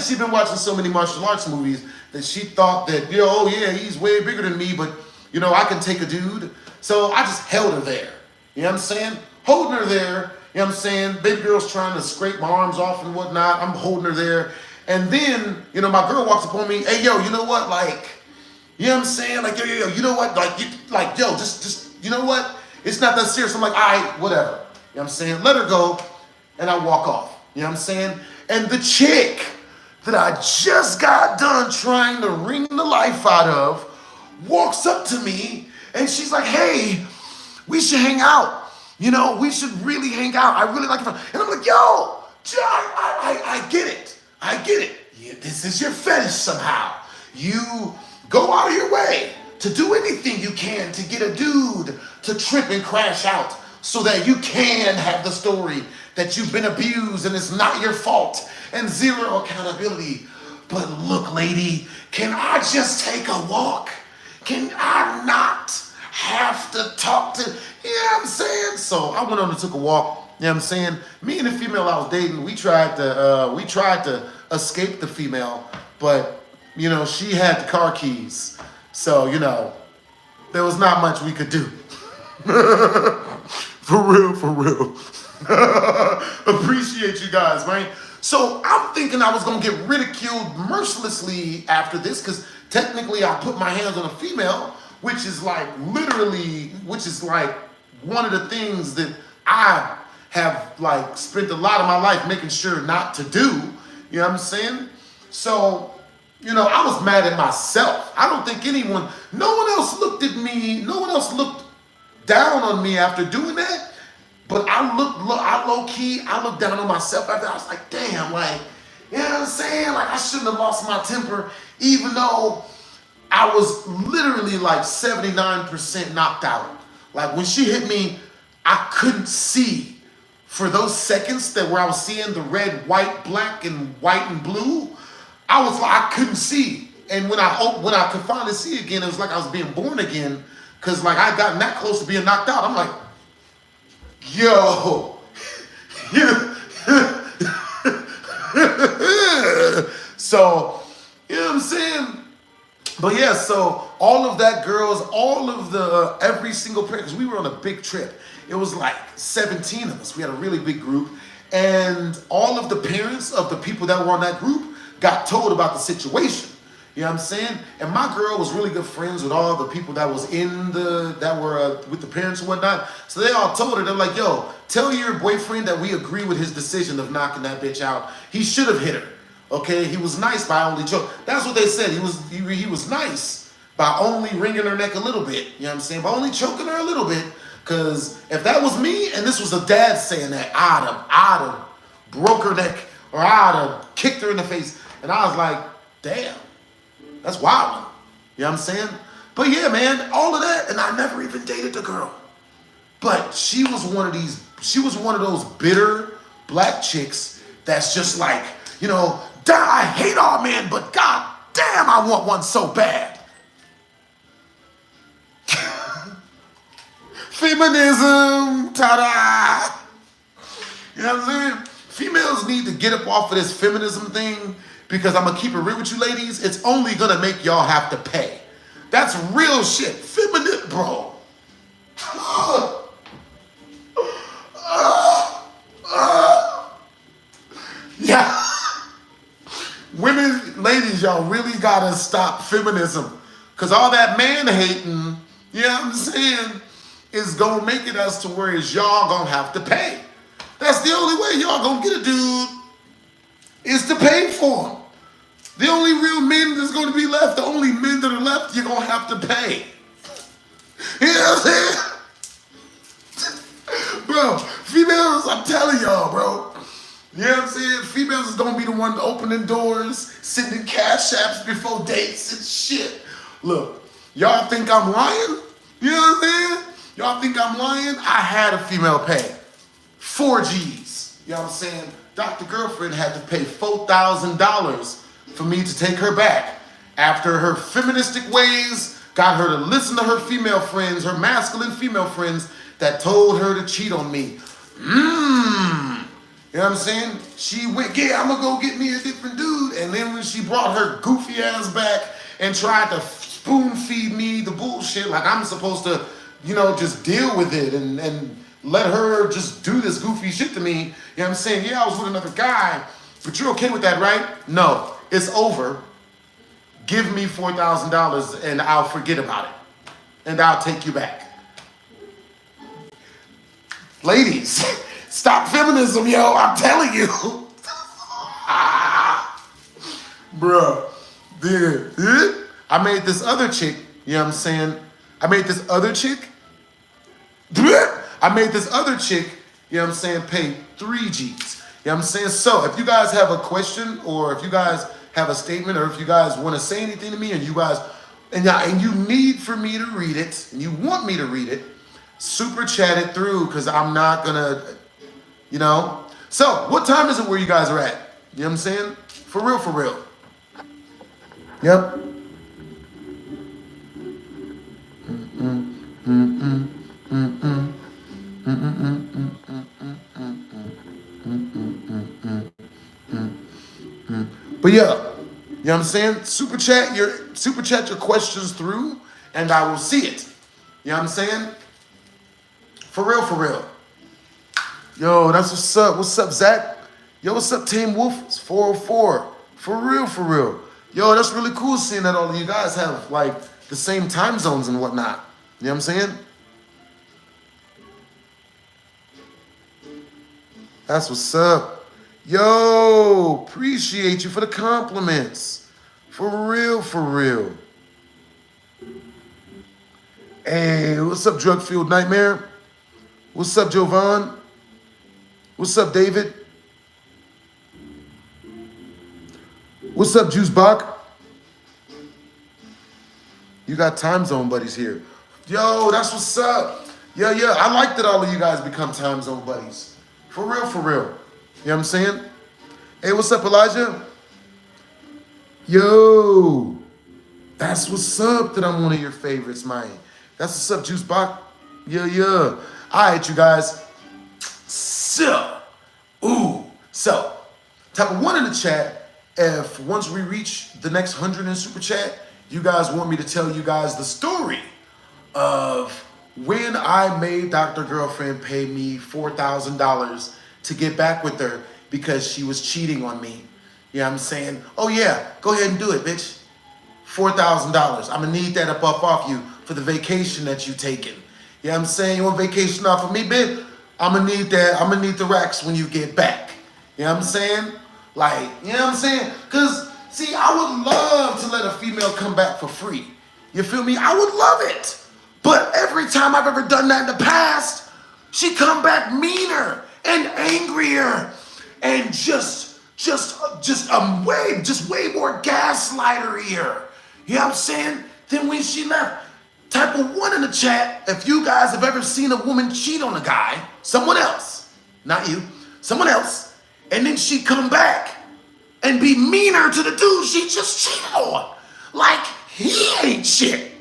she'd been watching so many martial arts movies that she thought that, oh yeah, he's way bigger than me, but, I can take a dude. So I just held her there. You know what I'm saying? Holding her there. You know what I'm saying? Baby girl's trying to scrape my arms off and whatnot. I'm holding her there. And then, my girl walks up on me. Hey, yo, you know what? Like, you know what I'm saying? Like, yo, you know what? Like, yo, just, you know what? It's not that serious. I'm like, all right, whatever. You know what I'm saying? Let her go. And I walk off. You know what I'm saying? And the chick that I just got done trying to wring the life out of walks up to me and she's like, hey, we should hang out. We should really hang out. I really like it. And I'm like, yo, I get it. I get it. Yeah, this is your fetish somehow. You go out of your way to do anything you can to get a dude to trip and crash out so that you can have the story that you've been abused and it's not your fault and zero accountability. But look, lady, can I just take a walk? Can I not have to talk to, you know what I'm saying? So I went on and took a walk, you know what I'm saying? Me and the female I was dating, we tried to escape the female, but, she had the car keys. So, there was not much we could do. For real. Appreciate you guys, man. So I'm thinking I was going to get ridiculed mercilessly after this because technically I put my hands on a female, which is like one of the things that I have like spent a lot of my life making sure not to do. You know what I'm saying? So, I was mad at myself. I don't think no one else looked at me, no one else looked down on me after doing that. But I looked down on myself after. I was like, damn, like, you know what I'm saying? Like, I shouldn't have lost my temper, even though I was literally like 79% knocked out. Like, when she hit me, I couldn't see. For those seconds where I was seeing the red, white, black, and white and blue, I couldn't see. And when I could finally see again, it was like I was being born again, because like I gotten that close to being knocked out. I'm like, yo, so, you know what I'm saying? But yeah, so all of that girls, all of the, every single parent, because we were on a big trip. It was like 17 of us. We had a really big group. And all of the parents of the people that were on that group got told about the situation. You know what I'm saying? And my girl was really good friends with all the people that was that were with the parents and whatnot. So they all told her, they're like, yo, tell your boyfriend that we agree with his decision of knocking that bitch out. He should have hit her. Okay? He was nice by only choking. That's what they said. He was nice by only wringing her neck a little bit. You know what I'm saying? By only choking her a little bit. Because if that was me, and this was a dad saying that, I'd have broke her neck, or I'd have kicked her in the face. And I was like, damn, that's wild. You know what I'm saying? But yeah, man, all of that, and I never even dated the girl. But she was one of those bitter black chicks that's just like, I hate all men, but god damn, I want one so bad. Feminism, ta-da! You know what I'm saying? Females need to get up off of this feminism thing, because I'm going to keep it real with you ladies. It's only going to make y'all have to pay. That's real shit. Feminist, bro. Yeah. Women, ladies, y'all really got to stop feminism. Because all that man hating, you know what I'm saying, is going to make it us to where y'all going to have to pay. That's the only way y'all going to get a dude is to pay for him. The only real men that's going to be left, the only men that are left, you're going to have to pay. You know what I'm saying? Bro, females, I'm telling y'all, bro. You know what I'm saying? Females is going to be the one opening doors, sending cash apps before dates and shit. Look, y'all think I'm lying? You know what I'm saying? Y'all think I'm lying? I had a female pay 4 G's. You know what I'm saying? Dr. Girlfriend had to pay $4,000 for me to take her back after her feministic ways got her to listen to her female friends, her masculine female friends, that told her to cheat on me. You know what I'm saying? She went, yeah, I'm gonna go get me a different dude. And then when she brought her goofy ass back and tried to spoon feed me the bullshit, like I'm supposed to, you know, just deal with it and let her just do this goofy shit to me. You know what I'm saying? Yeah, I was with another guy, but you're okay with that, right? No, it's over. Give me $4,000 and I'll forget about it. And I'll take you back. Ladies, stop feminism, yo. I'm telling you. Bruh. Dude. I made this other chick, you know what I'm saying? I made this other chick, you know what I'm saying, pay 3 G's. You know what I'm saying? So if you guys have a question or if you guys have a statement or if you guys want to say anything to me and you guys, and you need for me to read it and you want me to read it, super chat it through because I'm not gonna, you know. So what time is it where you guys are at? You know what I'm saying? For real, for real. Yep. But yeah, you know what I'm saying? Super chat your questions through and I will see it. You know what I'm saying? For real, for real. Yo, that's what's up. What's up, Zach? Yo, what's up, Tame Wolf? It's 404. For real, for real. Yo, that's really cool seeing that all of you guys have like the same time zones and whatnot. You know what I'm saying? That's what's up. Yo, appreciate you for the compliments. For real, for real. Hey, what's up, Drug Fueled Nightmare? What's up, Jovan? What's up, David? What's up, Juice Bach? You got time zone buddies here. Yo, that's what's up. Yeah, I like that all of you guys become time zone buddies. For real, for real. You know what I'm saying? Hey, what's up, Elijah? Yo, that's what's up that I'm one of your favorites, man. That's what's up, Juice Bach. Yeah. All right, you guys. So, type of 1 in the chat if once we reach the next 100 in Super Chat, you guys want me to tell you guys the story of when I made Dr. Girlfriend pay me $4,000 to get back with her because she was cheating on me. You know what I'm saying? Oh yeah, go ahead and do it, bitch. $4,000. I'm gonna need that up off you for the vacation that you taking. You know what I'm saying? You want vacation off of me, bitch? I'm gonna need that. I'm gonna need the racks when you get back. You know what I'm saying? Like, you know what I'm saying? Cause see, I would love to let a female come back for free. You feel me? I would love it. But every time I've ever done that in the past, she come back meaner and angrier and just way more gaslighterier. You know what I'm saying? Than when she left. Type of 1 in the chat if you guys have ever seen a woman cheat on a guy, someone else, not you, someone else, and then she come back and be meaner to the dude she just cheated on. Like he ain't shit.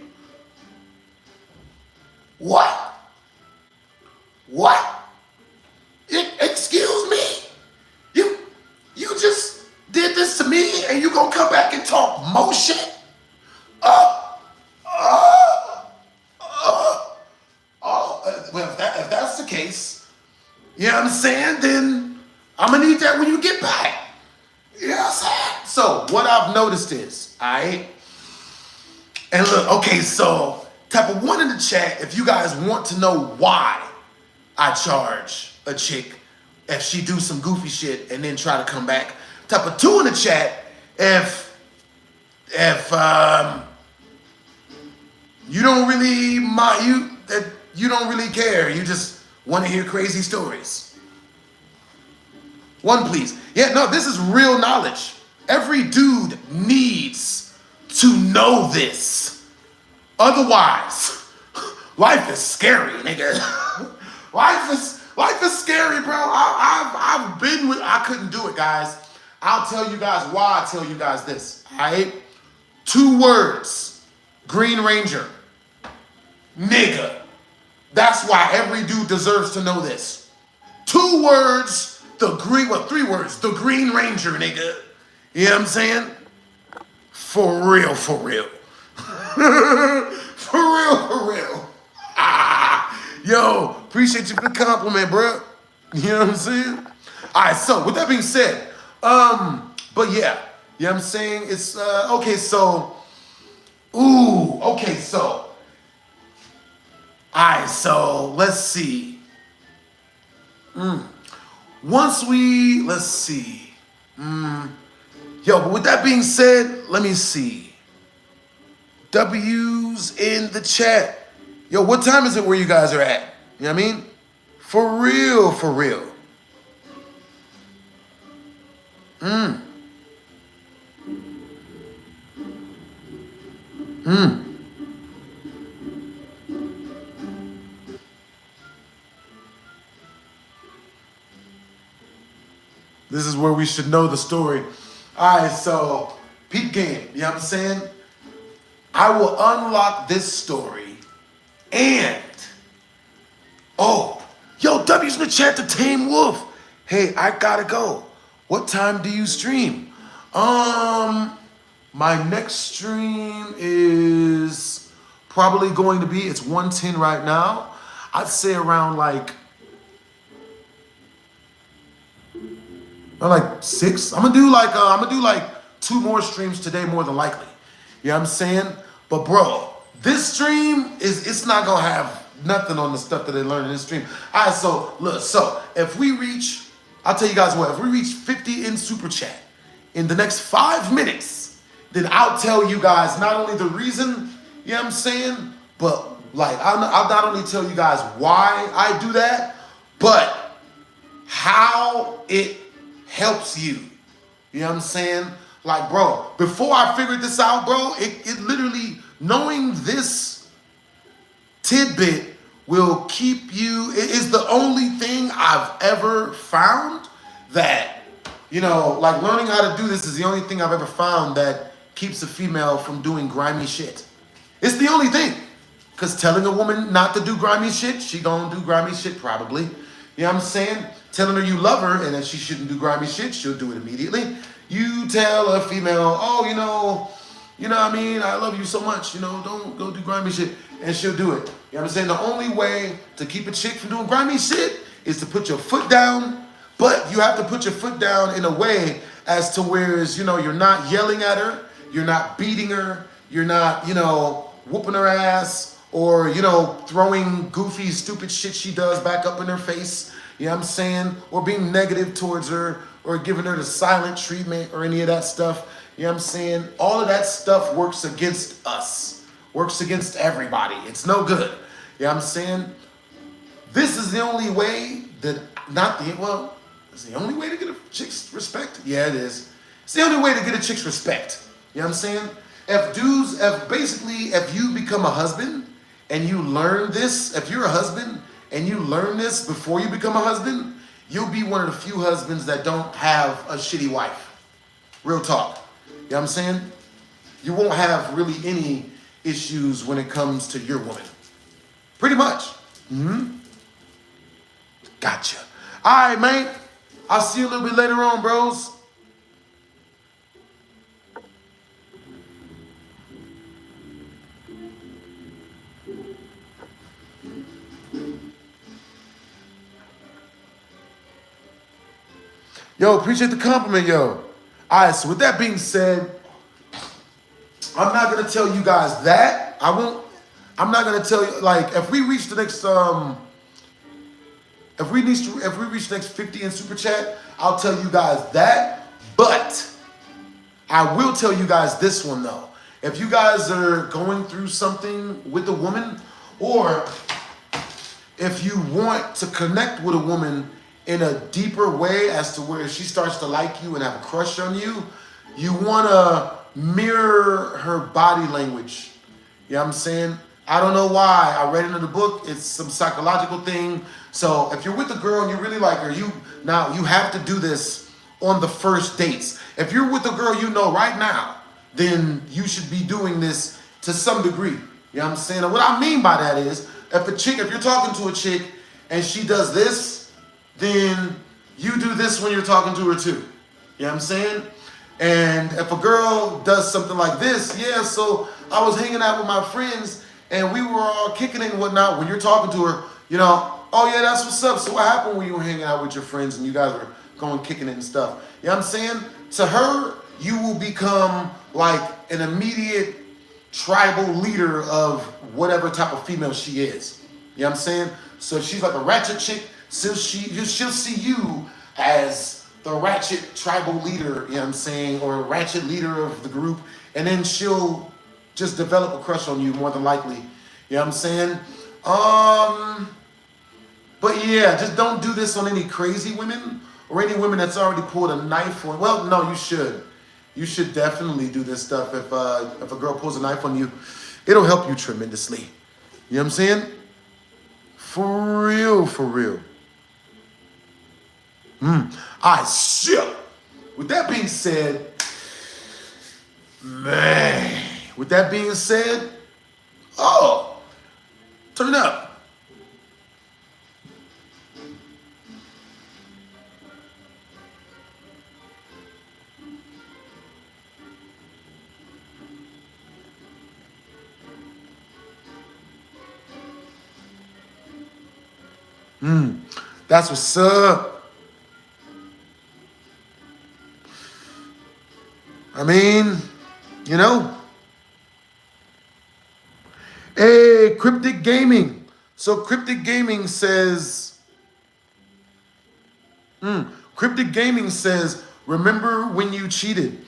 What? Excuse me? You just did this to me and you gonna come back and talk more shit? Well, if that's the case, you know what I'm saying, then I'm gonna need that when you get back. You know what I'm saying? So what I've noticed is, alright? And look, okay, so type of 1 in the chat if you guys want to know why I charge a chick if she do some goofy shit and then try to come back. Type of 2 in the chat if you don't really you don't really care. You just want to hear crazy stories. 1, please. Yeah, no, this is real knowledge. Every dude needs to know this. Otherwise, life is scary, nigga. Life is scary, bro. I've been with, I couldn't do it, guys. I'll tell you guys why I tell you guys this, all right? 2 words. Green Ranger. Nigga. That's why every dude deserves to know this. 2 words, three words, the Green Ranger, nigga. You know what I'm saying? For real, for real. For real, for real. Yo, appreciate you for the compliment, bro. You know what I'm saying? All right, so with that being said, but yeah, you know what I'm saying? It's, okay, so, all right, so let's see. Let's see. Yo, but with that being said, let me see. W's in the chat. Yo, what time is it where you guys are at? You know what I mean? For real, for real. This is where we should know the story. All right, so peep game, you know what I'm saying? I will unlock this story and, yo, W's in the chat to Tame Wolf. Hey, I gotta go. What time do you stream? My next stream is probably going to be, it's 1:10 right now. I'd say around like 6. I'm gonna do like 2 more streams today, more than likely. You know what I'm saying? But bro, this stream it's not gonna have nothing on the stuff that they learned in this stream. All right, so look, so if we reach, I'll tell you guys what, if we reach 50 in super chat in the next 5 minutes, then I'll tell you guys not only the reason, you know what I'm saying, but like I'll not only tell you guys why I do that, but how it helps you. You know what I'm saying? Like, bro, before I figured this out, bro, it literally, knowing this tidbit will keep you, it is the only thing I've ever found that, you know, like learning how to do this is the only thing I've ever found that keeps a female from doing grimy shit. It's the only thing. Because telling a woman not to do grimy shit, she gonna do grimy shit probably. You know what I'm saying? Telling her you love her and that she shouldn't do grimy shit, she'll do it immediately. You tell a female, oh, you know what I mean? I love you so much, you know, don't go do grimy shit. And she'll do it. You know what I'm saying? The only way to keep a chick from doing grimy shit is to put your foot down, but you have to put your foot down in a way as to where, you know, you're not yelling at her, you're not beating her, you're not, you know, whooping her ass, or, you know, throwing goofy, stupid shit she does back up in her face. You know what I'm saying? Or being negative towards her, or giving her the silent treatment, or any of that stuff. You know what I'm saying? All of that stuff works against us. Works against everybody. It's no good. You know what I'm saying? This is the only way that, it's the only way to get a chick's respect? Yeah, it is. It's the only way to get a chick's respect. You know what I'm saying? If you become a husband and you learn this, if you're a husband and you learn this before you become a husband, you'll be one of the few husbands that don't have a shitty wife. Real talk. You know what I'm saying? You won't have really any issues when it comes to your woman. Pretty much. Gotcha. All right, man. I'll see you a little bit later on, bros. Yo, appreciate the compliment, yo. All right, so with that being said, I'm not gonna tell you guys that. I'm not gonna tell you, like, if we reach the next, if we reach the next 50 in super chat, I'll tell you guys that. But I will tell you guys this one though. If you guys are going through something with a woman, or if you want to connect with a woman in a deeper way as to where she starts to like you and have a crush on you, you want to mirror her body language. You know what I'm saying? I don't know why. I read it in the book. It's some psychological thing. So if you're with a girl and you really like her, you have to do this on the first dates. If you're with a girl you know right now, then you should be doing this to some degree. You know what I'm saying? And what I mean by that is, if you're talking to a chick and she does this, then you do this when you're talking to her too. You know what I'm saying? And if a girl does something like this, yeah, so I was hanging out with my friends and we were all kicking it and whatnot. When you're talking to her, you know, oh yeah, that's what's up. So what happened when you were hanging out with your friends and you guys were going kicking it and stuff? You know what I'm saying? To her, you will become like an immediate tribal leader of whatever type of female she is. You know what I'm saying? So if she's like a ratchet chick, she'll see you as the ratchet tribal leader, you know what I'm saying, or a ratchet leader of the group, and then she'll just develop a crush on you more than likely. You know what I'm saying? But yeah, just don't do this on any crazy women or any women that's already pulled a knife on. Well, no, you should. You should definitely do this stuff. If a girl pulls a knife on you, it'll help you tremendously. You know what I'm saying? For real, for real. I shit. With that being said, man. With that being said, oh, turn up. That's what's up. I mean, you know. Hey, Cryptic Gaming. So Cryptic Gaming says, remember when you cheated?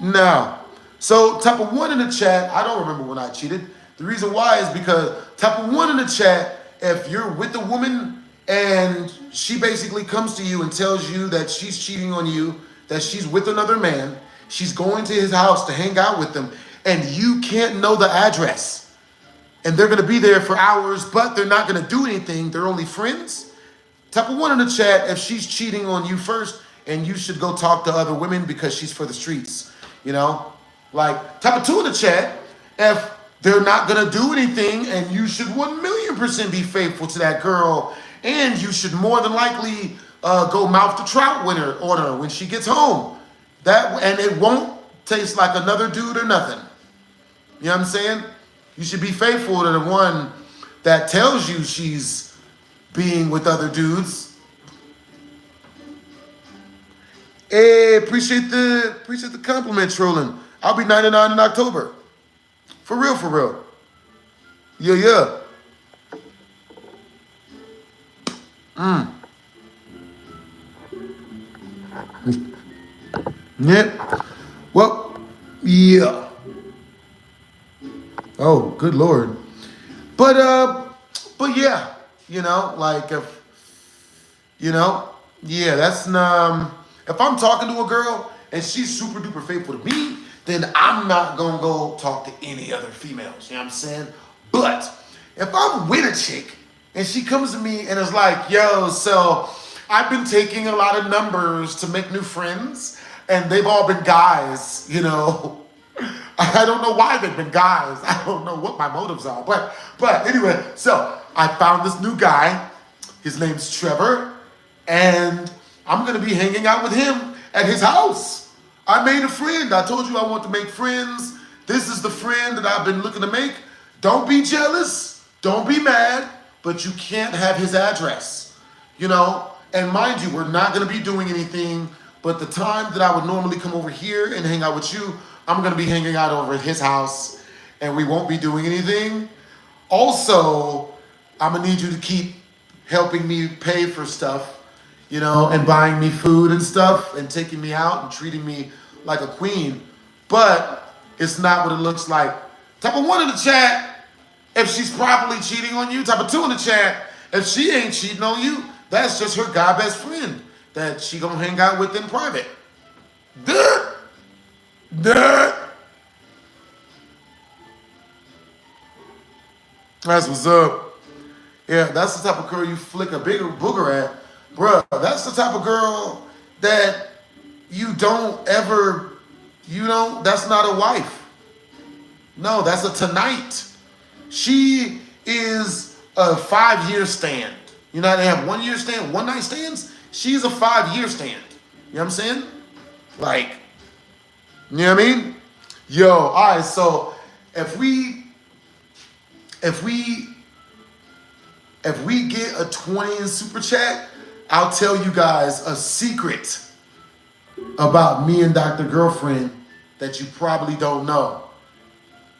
No. So type of one in the chat, I don't remember when I cheated. The reason why is because type of one in the chat, if you're with a woman and she basically comes to you and tells you that she's cheating on you, that she's with another man, she's going to his house to hang out with him, and you can't know the address. And they're going to be there for hours, but they're not going to do anything. They're only friends. Type of one in the chat if she's cheating on you first, and you should go talk to other women because she's for the streets. You know? Like, type of two in the chat if they're not going to do anything, and you should 1,000,000% be faithful to that girl. And you should more than likely go mouth to trout on her when she gets home. And it won't taste like another dude or nothing. You know what I'm saying? You should be faithful to the one that tells you she's being with other dudes. Hey, appreciate the compliment, trolling. I'll be 99 in October. For real, for real. Yeah, yeah. Yeah. Well, yeah. Oh, good Lord. But yeah, you know, like if, you know, yeah, that's, if I'm talking to a girl and she's super duper faithful to me, then I'm not going to go talk to any other females. You know what I'm saying? But if I'm with a chick and she comes to me and is like, yo, so I've been taking a lot of numbers to make new friends and they've all been guys, you know. I don't know why they've been guys. I don't know what my motives are. But anyway, so I found this new guy. His name's Trevor. And I'm going to be hanging out with him at his house. I made a friend. I told you I want to make friends. This is the friend that I've been looking to make. Don't be jealous. Don't be mad. But you can't have his address. You know? And mind you, we're not going to be doing anything. But the time that I would normally come over here and hang out with you, I'm going to be hanging out over at his house. And we won't be doing anything. Also, I'm going to need you to keep helping me pay for stuff. You know, and buying me food and stuff and taking me out and treating me like a queen. But it's not what it looks like. Type of one in the chat, if she's properly cheating on you. Type of two in the chat, if she ain't cheating on you, that's just her guy best friend that she gonna hang out with in private. Duh. That's what's up. Yeah, that's the type of girl you flick a bigger booger at. Bruh, that's the type of girl that that's not a wife. No, that's a tonight. She is a 5-year stand. You know how they have 1-year stand, one night stands? She's a 5-year stand. You know what I'm saying? Like, you know what I mean? Yo, all right, so if we get a 20 in super chat, I'll tell you guys a secret about me and Dr. Girlfriend that you probably don't know.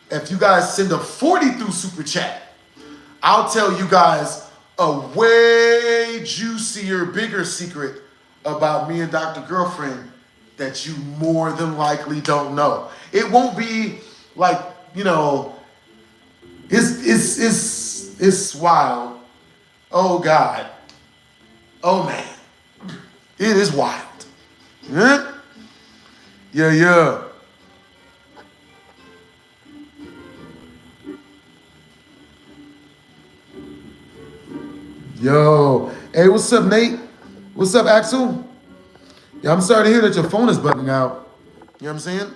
If you guys send a 40 through super chat, I'll tell you guys a way juicier, bigger secret about me and Dr. Girlfriend that you more than likely don't know. It won't be like, you know, it's wild. Oh God. Oh man. It is wild. Huh? Yeah. Yo. Hey, what's up, Nate? What's up, Axel? Yeah, I'm sorry to hear that your phone is bugging out. You know what I'm saying?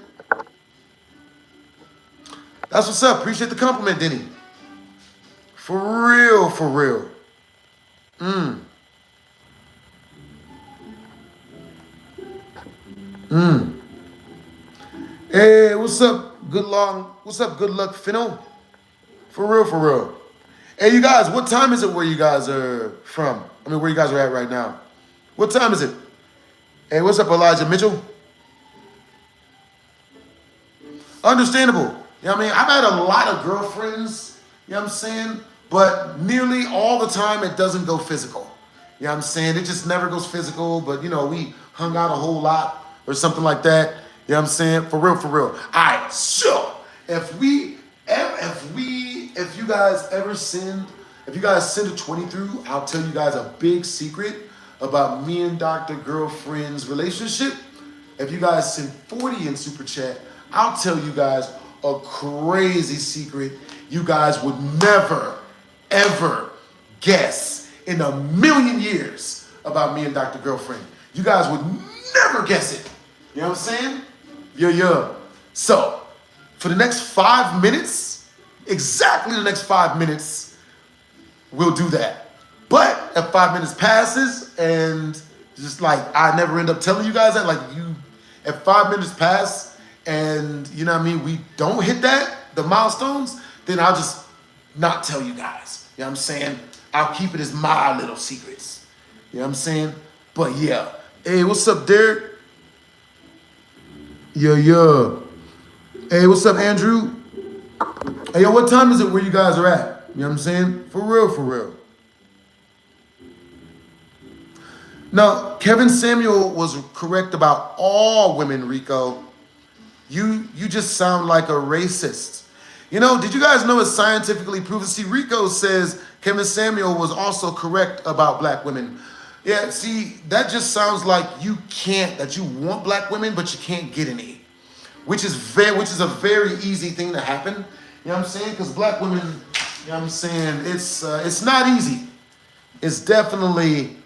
That's what's up. Appreciate the compliment, Denny. For real, for real. Hey, what's up? What's up? Good luck, Finno. For real, for real. Hey, you guys, what time is it where you guys are from? I mean, where you guys are at right now? What time is it? Hey, what's up, Elijah Mitchell? Understandable. You know what I mean? I've had a lot of girlfriends, you know what I'm saying? But nearly all the time it doesn't go physical. You know what I'm saying? It just never goes physical, but you know, we hung out a whole lot or something like that. You know what I'm saying? For real, for real. All right, sure. If you guys send a 20 through, I'll tell you guys a big secret about me and Dr. Girlfriend's relationship. If you guys send 40 in super chat, I'll tell you guys a crazy secret you guys would never, ever guess in a million years about me and Dr. Girlfriend. You guys would never guess it. You know what I'm saying? Yeah. So, for the next 5 minutes, exactly the next 5 minutes, we'll do that. But if 5 minutes passes and just like I never end up telling you guys that, like if 5 minutes pass and you know what I mean, we don't hit the milestones, then I'll just not tell you guys. You know what I'm saying? I'll keep it as my little secrets. You know what I'm saying? But yeah. Hey, what's up, Derek? Yeah. Hey, what's up, Andrew? Hey, yo, what time is it where you guys are at? You know what I'm saying? For real. Now, Kevin Samuel was correct about all women, Rico. You just sound like a racist. You know, did you guys know it's scientifically proven? See, Rico says Kevin Samuel was also correct about black women. Yeah, see, that just sounds like that you want black women, but you can't get any. Which is a very easy thing to happen. You know what I'm saying? Because black women, you know what I'm saying, it's not easy. It's definitely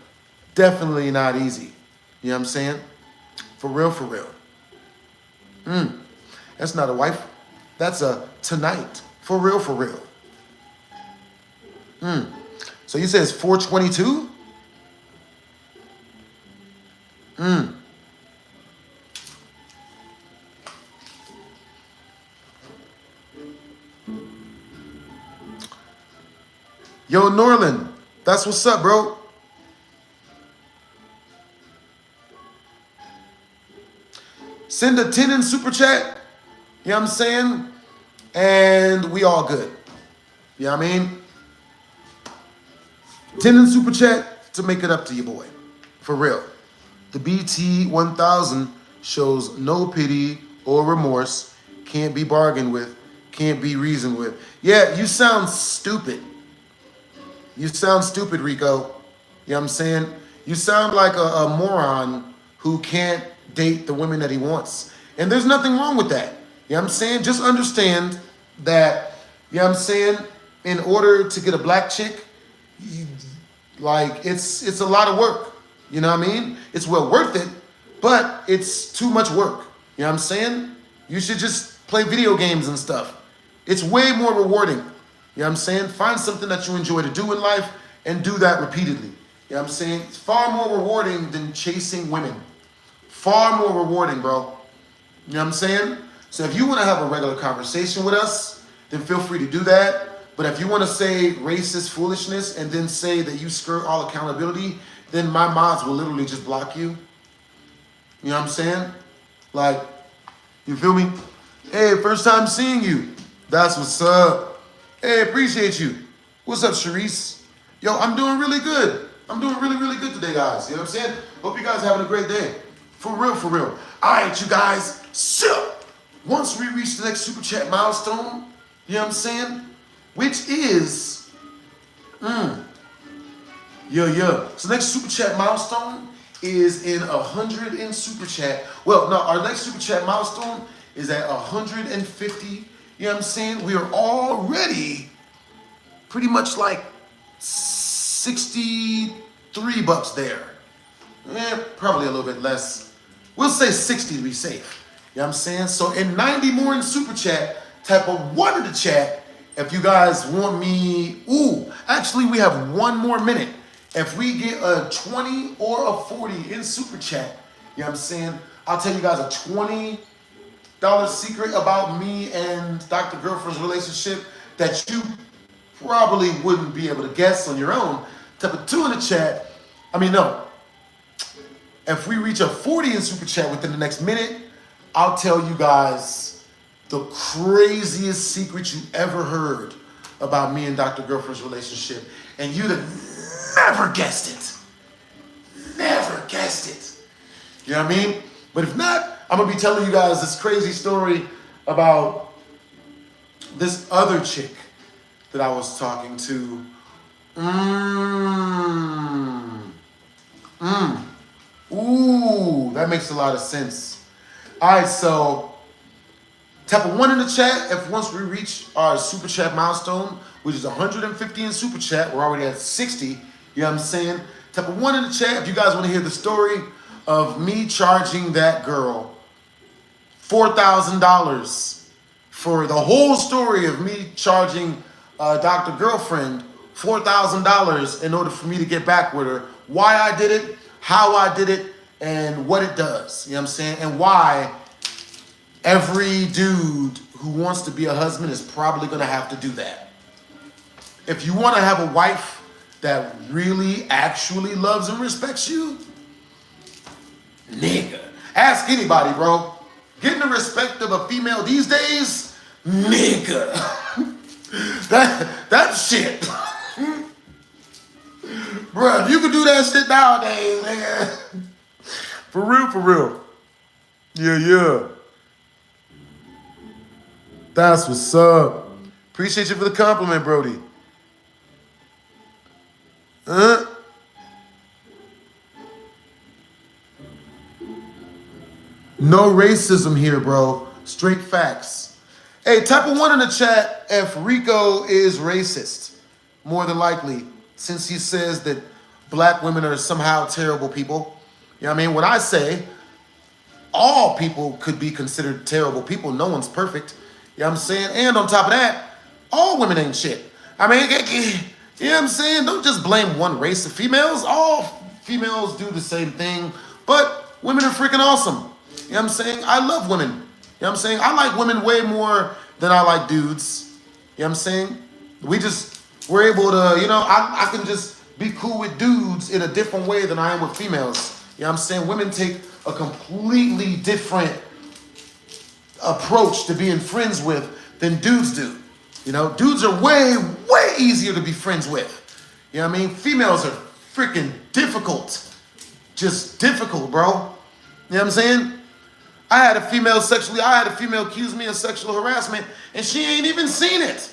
not easy. You know what I'm saying? For real. That's not a wife. That's a tonight. For real. So you say it's 422? Yo, Norland, that's what's up, bro. Send a 10 in super chat. You know what I'm saying? And we all good. You know what I mean? 10 in super chat to make it up to you, boy. For real. The BT 1000 shows no pity or remorse. Can't be bargained with. Can't be reasoned with. Yeah, you sound stupid. You sound stupid, Rico. You know what I'm saying? You sound like a moron who can't date the women that he wants. And there's nothing wrong with that. You know what I'm saying? Just understand that, you know what I'm saying, in order to get a black chick, it's a lot of work. You know what I mean? It's well worth it, but it's too much work. You know what I'm saying? You should just play video games and stuff. It's way more rewarding. You know what I'm saying? Find something that you enjoy to do in life and do that repeatedly. You know what I'm saying? It's far more rewarding than chasing women. Far more rewarding, bro. You know what I'm saying? So if you want to have a regular conversation with us, then feel free to do that. But if you want to say racist foolishness and then say that you skirt all accountability, then my mods will literally just block you. You know what I'm saying? Like, you feel me? Hey, first time seeing you. That's what's up. Hey, appreciate you. What's up, Sharice? Yo, I'm doing really good. I'm doing really, really good today, guys. You know what I'm saying? Hope you guys are having a great day. For real, for real. All right, you guys. So, once we reach the next Super Chat milestone, you know what I'm saying? Which is, So next Super Chat milestone is in 100 in Super Chat. Well, no, our next Super Chat milestone is at 150. You know what I'm saying? We are already pretty much like 63 bucks there. Probably a little bit less. We'll say 60 to be safe. You know what I'm saying? So in 90 more in Super Chat, type a 1 in the chat if you guys want me. Actually, we have 1 more minute. If we get a 20 or a 40 in Super Chat, you know what I'm saying? I'll tell you guys a $20 secret about me and Dr. Girlfriend's relationship that you probably wouldn't be able to guess on your own. Type a 2 in the chat. No. If we reach a 40 in Super Chat within the next minute, I'll tell you guys the craziest secret you ever heard about me and Dr. Girlfriend's relationship. And you'd have never guessed it. Never guessed it. You know what I mean? But if not, I'm going to be telling you guys this crazy story about this other chick that I was talking to. Ooh, that makes a lot of sense. All right, so tap a 1 in the chat if once we reach our Super Chat milestone, which is 150 in Super Chat. We're already at 60. You know what I'm saying? Tap a 1 in the chat if you guys want to hear the story of me charging that girl $4,000 for the whole story of me charging Dr. Girlfriend $4,000 in order for me to get back with her. Why I did it, how I did it, and what it does. You know what I'm saying? And why every dude who wants to be a husband is probably going to have to do that. If you want to have a wife that really actually loves and respects you, nigga, ask anybody, bro. Getting the respect of a female these days, nigga. that shit. Bruh, if you could do that shit nowadays, nigga. For real, for real. Yeah. That's what's up. Appreciate you for the compliment, Brody. No racism here, bro. Straight facts. Hey, type a 1 in the chat if Rico is racist. More than likely, since he says that black women are somehow terrible people. You know what I mean? When I say all people could be considered terrible people, no one's perfect. You know what I'm saying? And on top of that, all women ain't shit. You know what I'm saying? Don't just blame one race of females. All females do the same thing, but women are freaking awesome. You know what I'm saying? I love women. You know what I'm saying? I like women way more than I like dudes. You know what I'm saying? We're able to, I can just be cool with dudes in a different way than I am with females. You know what I'm saying? Women take a completely different approach to being friends with than dudes do. Dudes are way, way easier to be friends with. You know what I mean? Females are freaking difficult. Just difficult, bro. You know what I'm saying? I had a female accuse me of sexual harassment, and she ain't even seen it.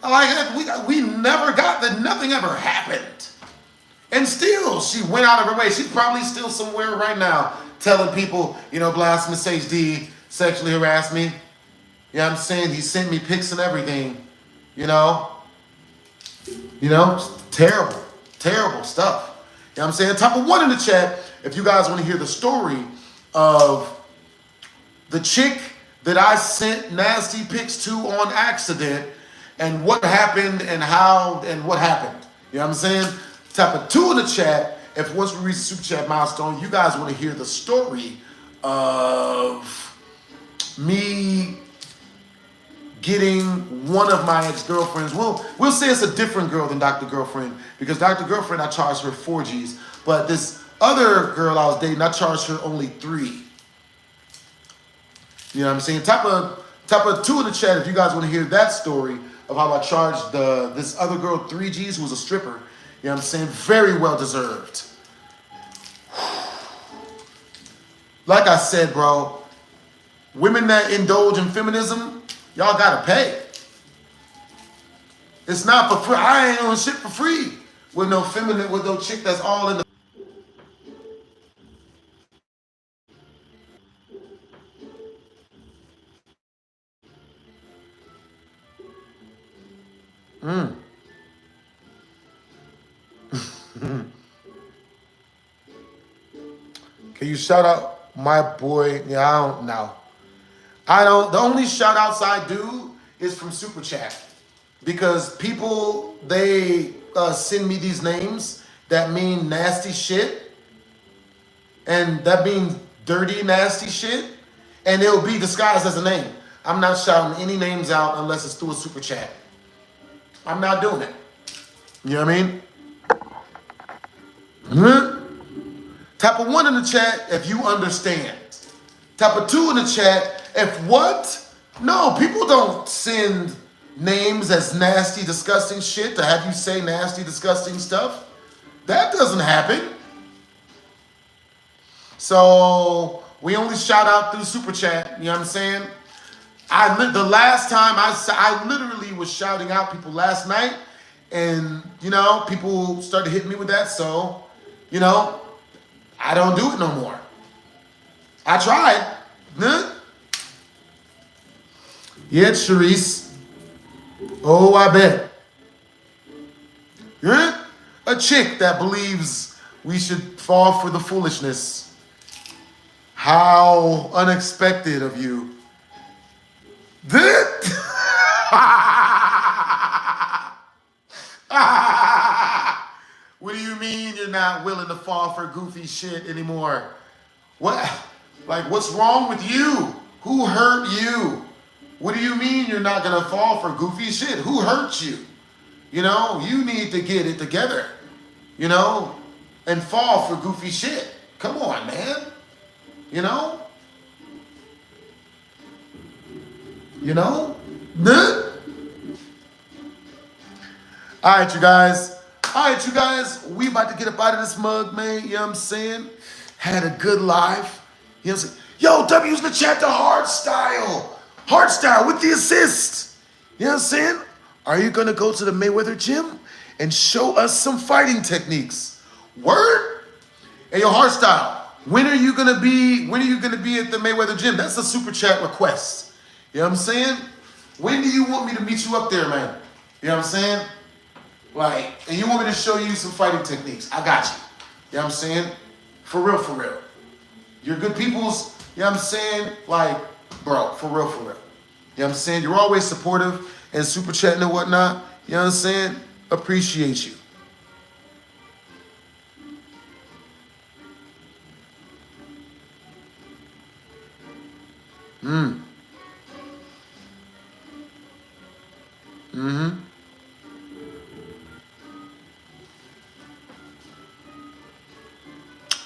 We never got that. Nothing ever happened. And still, she went out of her way. She's probably still somewhere right now telling people, BlastphamousHD sexually harassed me. You know what I'm saying? He sent me pics and everything. Terrible, terrible stuff. You know what I'm saying? Type a 1 in the chat if you guys want to hear the story of the chick that I sent nasty pics to on accident and what happened and how and what happened. You know what I'm saying? Type a 2 in the chat if once we reach super chat milestone, you guys want to hear the story of me getting one of my ex-girlfriends. We'll say it's a different girl than Dr. Girlfriend, because Dr. Girlfriend, I charged her 4 G's. But this other girl I was dating, I charged her only 3. You know what I'm saying? Type a 2 in the chat if you guys want to hear that story of how I charged this other girl 3 G's who was a stripper. You know what I'm saying? Very well deserved. Like I said, bro, women that indulge in feminism, y'all gotta pay. It's not for free. I ain't on shit for free with no chick that's all in the. Can you shout out my boy? Yeah, I don't know. The only shout outs I do is from Super Chat. Because people, they send me these names that mean nasty shit. And that means dirty, nasty shit. And it'll be disguised as a name. I'm not shouting any names out unless it's through a Super Chat. I'm not doing it. You know what I mean? Type a 1 in the chat if you understand. Type a 2 in the chat if what? No, people don't send names as nasty, disgusting shit to have you say nasty, disgusting stuff. That doesn't happen. So we only shout out through Super Chat. You know what I'm saying? The last time I literally was shouting out people last night, and you know, people started hitting me with that. So, you know, I don't do it no more. I tried. Yeah, Charisse. Oh, I bet. A chick that believes we should fall for the foolishness. How unexpected of you. What do you mean you're not willing to fall for goofy shit anymore? What? Like, what's wrong with you? Who hurt you? What do you mean you're not gonna fall for goofy shit? Who hurt you? You know, you need to get it together, you know, and fall for goofy shit. Come on, man. You know? You know? All right, you guys. We about to get up out of this mug, man. You know what I'm saying? Had a good life. You know what I'm saying? Yo, W's in the chat to Hardstyle. Hardstyle with the assist. You know what I'm saying? Are you going to go to the Mayweather gym and show us some fighting techniques? Word? Hey, yo, Hardstyle. When are you going to be at the Mayweather gym? That's a Super Chat request. You know what I'm saying? When do you want me to meet you up there, man? You know what I'm saying? Like, and you want me to show you some fighting techniques? I got you. You know what I'm saying? For real, for real. You're good peoples. You know what I'm saying? Like, bro, for real, for real. You know what I'm saying? You're always supportive and super chatting and whatnot. You know what I'm saying? Appreciate you.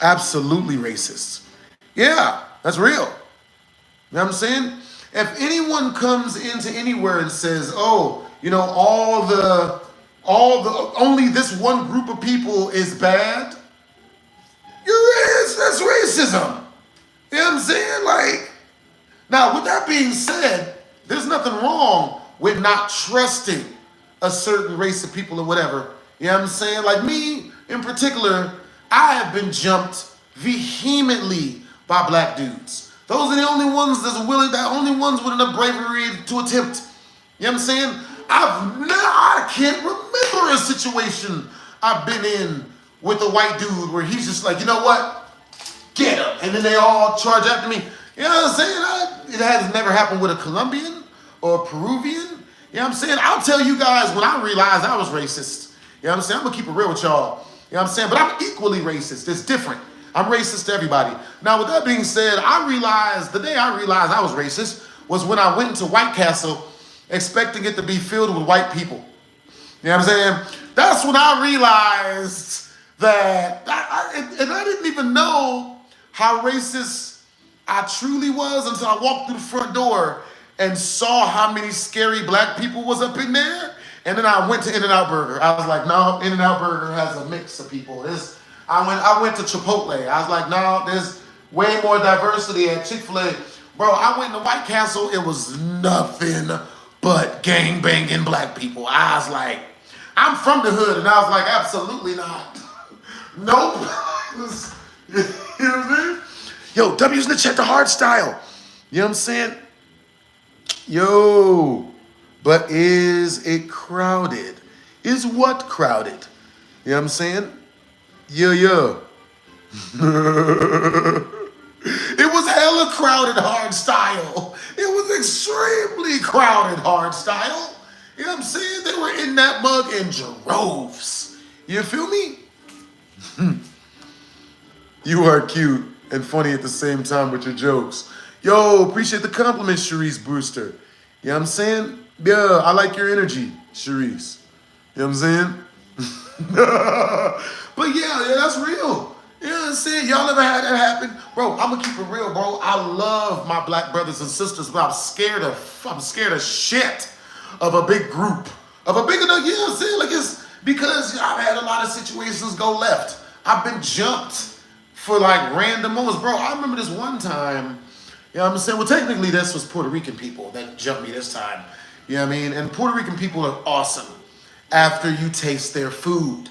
Absolutely racist. Yeah, that's real. You know what I'm saying? If anyone comes into anywhere and says, oh, you know, only this one group of people is bad, that's racism. You know what I'm saying? Like, now with that being said, there's nothing wrong with not trusting a certain race of people or whatever. You know what I'm saying? Like me in particular, I have been jumped vehemently by black dudes. Those are the only ones only ones with enough bravery to attempt. You know what I'm saying? I can't remember a situation I've been in with a white dude where he's just like, you know what? Get him. And then they all charge after me. You know what I'm saying? It has never happened with a Colombian or a Peruvian. You know what I'm saying? I'll tell you guys when I realized I was racist. You know what I'm saying? I'm gonna keep it real with y'all. You know what I'm saying? But I'm equally racist. It's different. I'm racist to everybody. Now, with that being said, the day I realized I was racist was when I went into White Castle expecting it to be filled with white people. You know what I'm saying? That's when I realized that, and I didn't even know how racist I truly was until I walked through the front door and saw how many scary black people was up in there. And then I went to In-N-Out Burger. I was like, no, In-N-Out Burger has a mix of people. I went to Chipotle. I was like, no, there's way more diversity at Chick-fil-A. Bro, I went to White Castle. It was nothing but gang-banging black people. I was like, I'm from the hood. And I was like, absolutely not. Nope. You know what I'm saying? Yo, W's in the chat, the hard style. You know what I'm saying? Yo, but is it crowded? Is what crowded? You know what I'm saying? Yeah. It was hella crowded hard style. It was extremely crowded hard style. You know what I'm saying? They were in that mug in droves. You feel me? You are cute and funny at the same time with your jokes. Yo, appreciate the compliment, Sharice Brewster. You know what I'm saying? Yeah, I like your energy, Sharice. You know what I'm saying? But yeah, that's real. You know what I'm saying? Y'all ever had that happen? Bro, I'm gonna keep it real, bro. I love my black brothers and sisters, but I'm scared of shit of a big group. Of a big enough, you know what I'm saying? Like, it's because I've had a lot of situations go left. I've been jumped for like random moments. Bro, I remember this one time, you know what I'm saying? Well, technically this was Puerto Rican people that jumped me this time. You know what I mean? And Puerto Rican people are awesome after you taste their food.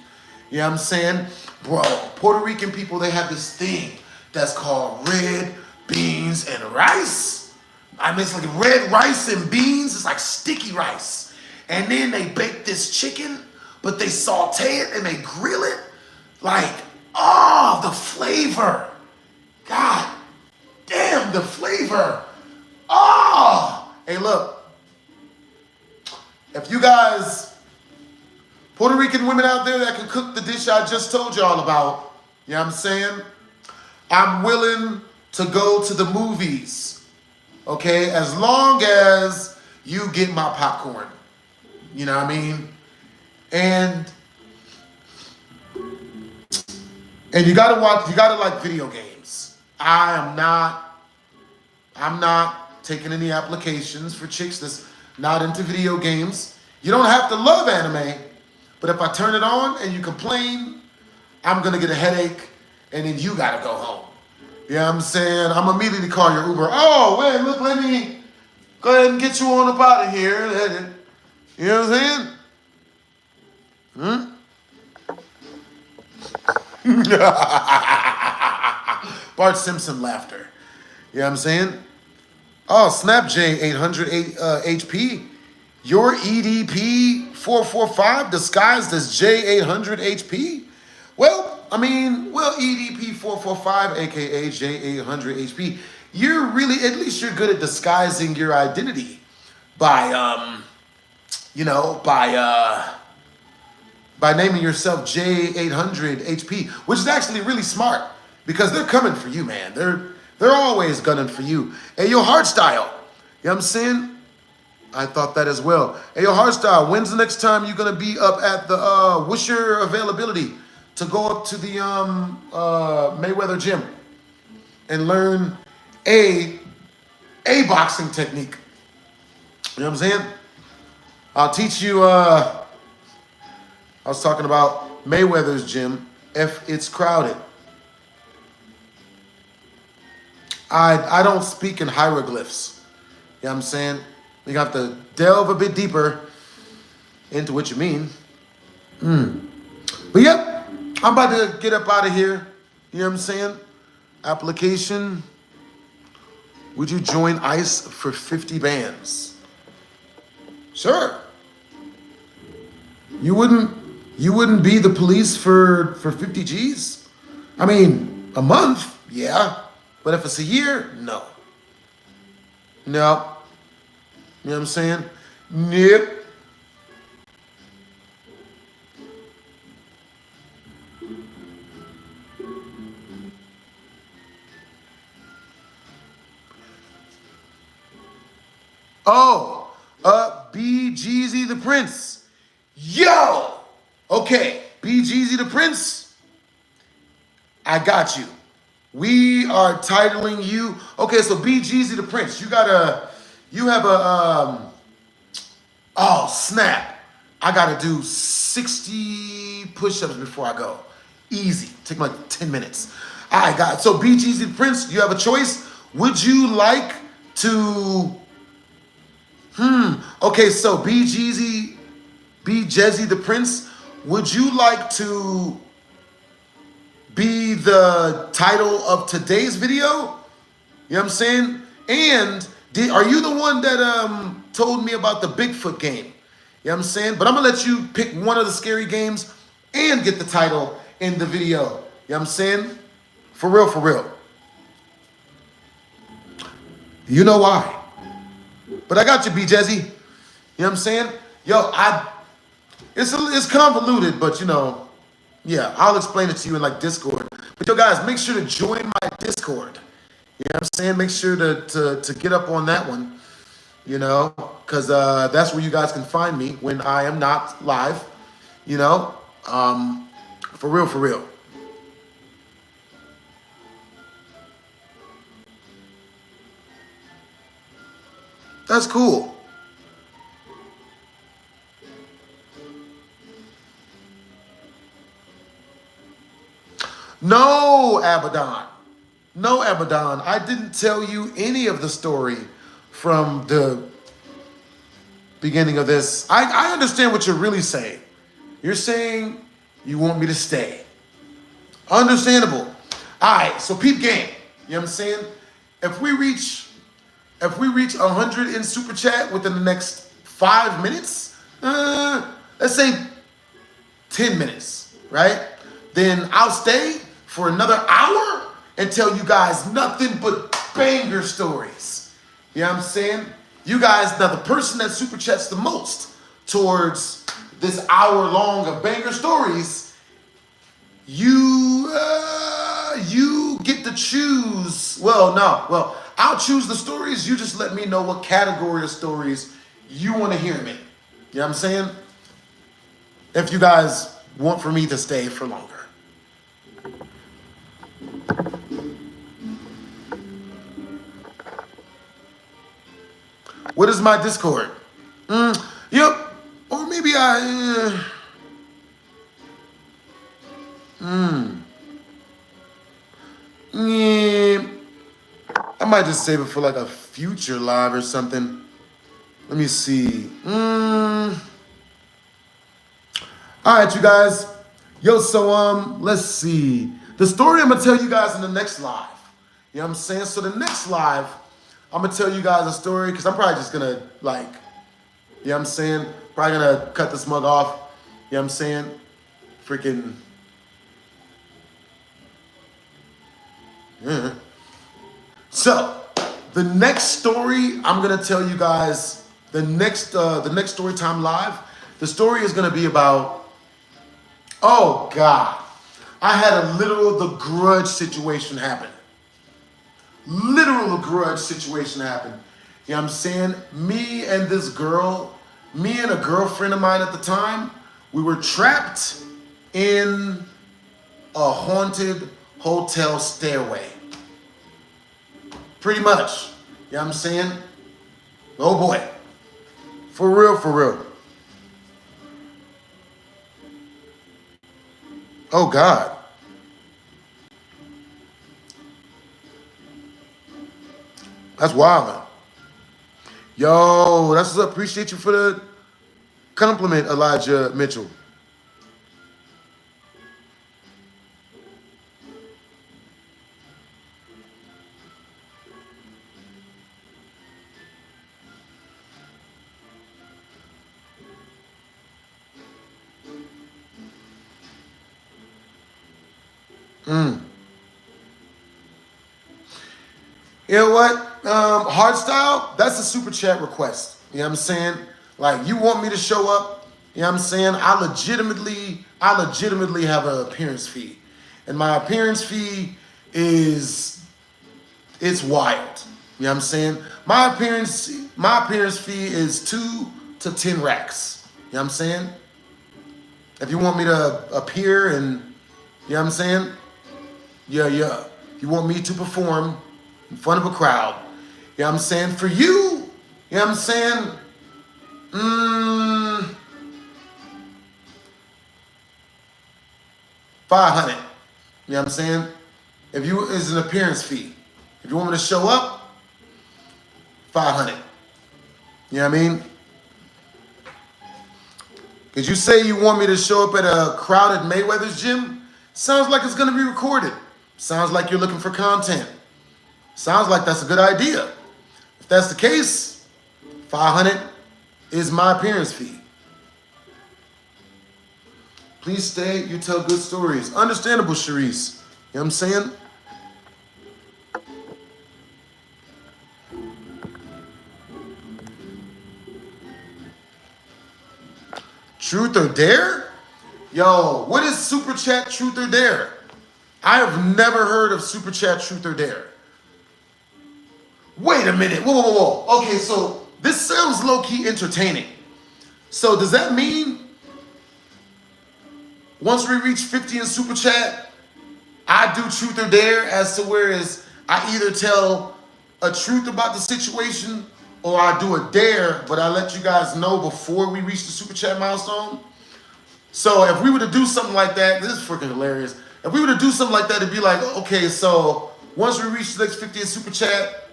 You know what I'm saying? Bro, Puerto Rican people, they have this thing that's called red beans and rice. I mean, it's like red rice and beans. It's like sticky rice. And then they bake this chicken, but they saute it and they grill it. Like, oh, the flavor. God damn, the flavor. Oh. Hey, look. If you guys, Puerto Rican women out there that can cook the dish I just told y'all about, you know what I'm saying? I'm willing to go to the movies, okay? As long as you get my popcorn, you know what I mean? And you gotta like video games. I'm not taking any applications for chicks that's not into video games. You don't have to love anime, but if I turn it on and you complain, I'm gonna get a headache and then you gotta go home. You know what I'm saying? I'm immediately call your Uber. Oh, wait, look, let me go ahead and get you on up out of here. You know what I'm saying? Bart Simpson laughter. You know what I'm saying? Oh, Snap J 800 HP. Your EDP 445 disguised as J 800 HP? EDP 445, aka J 800 HP. You're really, at least you're good at disguising your identity by naming yourself J 800 HP, which is actually really smart because they're coming for you, man. They're always gunning for you. Hey, yo, Hardstyle. You know what I'm saying? I thought that as well. Hey, yo, Hardstyle, when's the next time you're going to be up at the, what's your availability to go up to the Mayweather gym and learn a boxing technique? You know what I'm saying? I'll teach you, I was talking about Mayweather's gym, if it's crowded. I don't speak in hieroglyphs. You know what I'm saying? You have to delve a bit deeper into what you mean. But yep, I'm about to get up out of here. You know what I'm saying? Application. Would you join ICE for 50 bands? Sure. You wouldn't be the police for 50 G's? I mean, a month, yeah. But if it's a year, no. No. You know what I'm saying? Yep. Oh, BGZ the Prince. Yo! Okay, BGZ the Prince, I got you. We are titling you. Okay, so BGZ the Prince, you have oh snap. I gotta do 60 push-ups before I go. Easy, take me like 10 minutes. All right, guys, so BGZ the Prince, you have a choice. Would you like to, okay, so BGZ the Prince, would you like to be the title of today's video? You know what I'm saying? And are you the one that told me about the Bigfoot game? You know what I'm saying? But I'm gonna let you pick one of the scary games and get the title in the video. You know what I'm saying? For real, for real. You know why. But I got you, BJZ. You know what I'm saying? Yo, it's convoluted, but you know, yeah, I'll explain it to you in like Discord. But yo guys, make sure to join my Discord. You know what I'm saying? Make sure to get up on that one, you know, because that's where you guys can find me when I am not live, you know, for real, for real. That's cool. No, Abaddon. No, Abaddon. I didn't tell you any of the story from the beginning of this. I understand what you're really saying. You're saying you want me to stay. Understandable. All right, so peep game. You know what I'm saying? If we reach 100 in super chat within the next 5 minutes, let's say 10 minutes, right? Then I'll stay for another hour and tell you guys nothing but banger stories. You know what I'm saying? You guys, now the person that super chats the most towards this hour long of banger stories, you get to choose. Well, I'll choose the stories. You just let me know what category of stories you want to hear me. You know what I'm saying? If you guys want for me to stay for longer. What is my Discord? Yep. Or maybe I might just save it for like a future live or something. Let me see. All right, you guys. Yo, so let's see. The story I'm gonna tell you guys in the next live. You know what I'm saying? So the next live, I'm gonna tell you guys a story because I'm probably just gonna like, you know what I'm saying? Probably gonna cut this mug off. You know what I'm saying? Freaking. Yeah. So the next story I'm gonna tell you guys, the next story time live, the story is gonna be about, oh God, I had a literal grudge situation happen. Literal grudge situation happen. You know what I'm saying? Me and a girlfriend of mine at the time, we were trapped in a haunted hotel stairway. Pretty much. You know what I'm saying? Oh boy. For real, for real. Oh God. That's wild, man. Yo, that's what's up. Appreciate you for the compliment, Elijah Mitchell. You know what? Hardstyle, that's a super chat request. You know what I'm saying? Like, you want me to show up, you know what I'm saying? I legitimately have an appearance fee. And my appearance fee it's wild. You know what I'm saying? My appearance fee is 2 to 10 racks. You know what I'm saying? If you want me to appear and, you know what I'm saying? Yeah. If you want me to perform in front of a crowd, you know what I'm saying? For you, you know what I'm saying? 500. You know what I'm saying? If you is an appearance fee. If you want me to show up, 500. You know what I mean? Because you say you want me to show up at a crowded Mayweather's gym, sounds like it's going to be recorded. Sounds like you're looking for content. Sounds like that's a good idea. If that's the case, 500 is my appearance fee. Please stay, you tell good stories. Understandable, Sharice. You know what I'm saying? Truth or dare? Yo, what is Super Chat Truth or Dare? I have never heard of Super Chat Truth or Dare. Wait a minute. Whoa. Okay, so this sounds low-key entertaining. So does that mean once we reach 50 in Super Chat, I do Truth or Dare as to whereas I either tell a truth about the situation or I do a dare, but I let you guys know before we reach the Super Chat milestone? So if we were to do something like that, this is freaking hilarious. If we were to do something like that, it'd be like, okay, so once we reach the next 50 in Super Chat,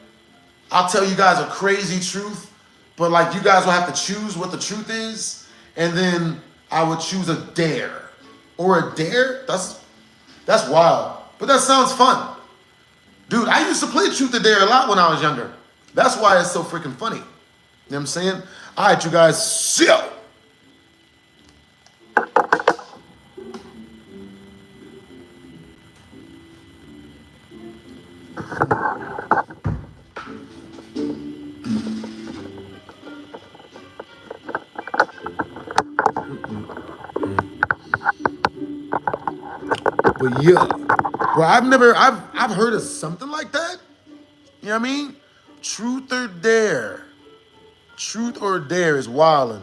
I'll tell you guys a crazy truth, but like you guys will have to choose what the truth is, and then I would choose a dare. Or a dare? That's wild. But that sounds fun. Dude, I used to play Truth or Dare a lot when I was younger. That's why it's so freaking funny. You know what I'm saying? All right, you guys, see ya. But yeah, bro, I've heard of something like that. You know what I mean? Truth or dare. Truth or dare is wildin'.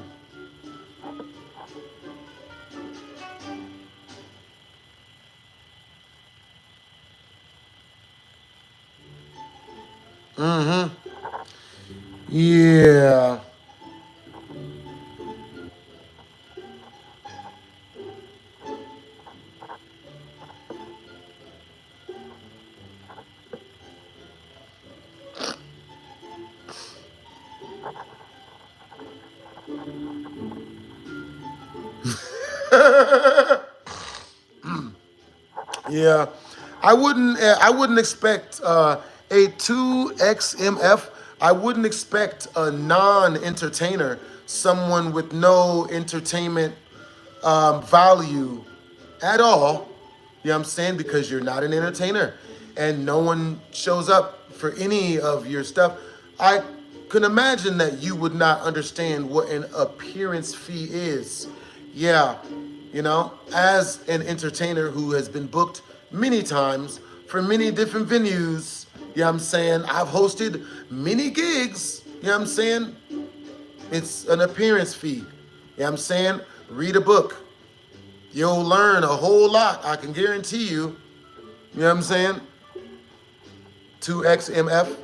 Yeah. Yeah. I wouldn't expect a 2XMF. I wouldn't expect a non-entertainer, someone with no entertainment value at all. You know what I'm saying? Because you're not an entertainer and no one shows up for any of your stuff. I can imagine that you would not understand what an appearance fee is. Yeah, as an entertainer who has been booked many times for many different venues, you know what I'm saying? I've hosted many gigs, you know what I'm saying? It's an appearance fee. You know what I'm saying? Read a book. You'll learn a whole lot, I can guarantee you. You know what I'm saying? 2XMF.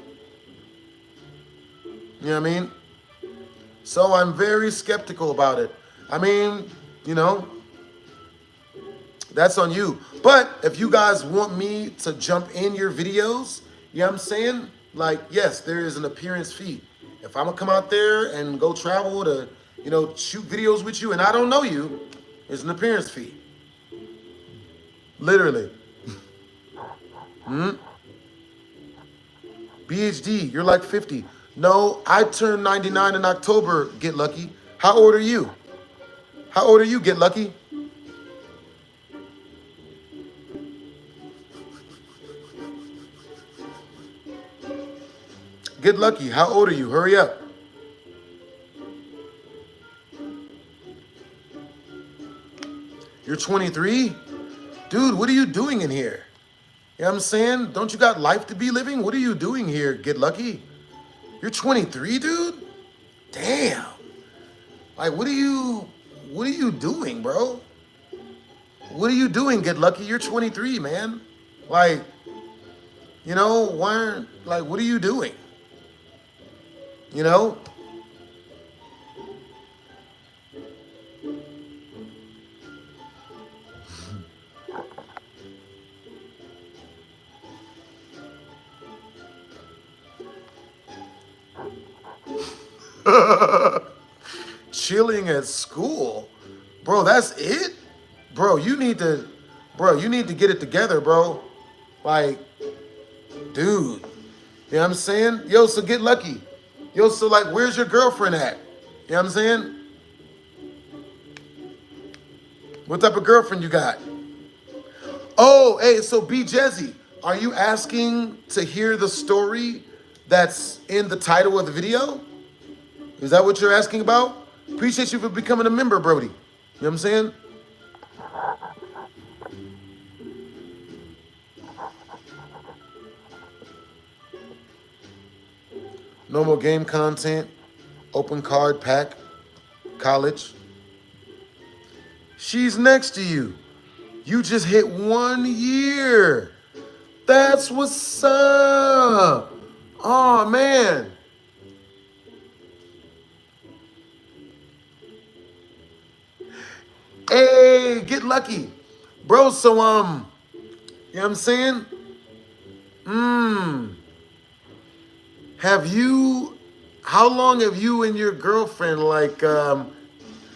You know what I mean? So I'm very skeptical about it. I mean, that's on you. But if you guys want me to jump in your videos, you know what I'm saying? Like, yes, there is an appearance fee. If I'm gonna come out there and go travel to, shoot videos with you and I don't know you, there's an appearance fee. Literally. BHD, you're like 50. No, I turned 99 in October, Get Lucky. How old are you? How old are you, Get Lucky? Get Lucky, how old are you? Hurry up. You're 23? Dude, what are you doing in here? You know what I'm saying? Don't you got life to be living? What are you doing here, Get Lucky? You're 23, dude? Damn. Like, what are you doing, bro? What are you doing, Get Lucky? You're 23, man. Like, you know, what are you doing? You know? Chilling at school? Bro, that's it? Bro, you need to get it together, bro. Like, dude. You know what I'm saying? Yo, so Get Lucky. Yo, so like, where's your girlfriend at? You know what I'm saying? What type of girlfriend you got? Oh, hey, so B Jezzy, are you asking to hear the story that's in the title of the video? Is that what you're asking about? Appreciate you for becoming a member, Brody. You know what I'm saying? Normal game content, open card pack, college. She's next to you. You just hit 1 year. That's what's up. Oh, man. Hey, Get Lucky. Bro, so, you know what I'm saying? How long have you and your girlfriend, like,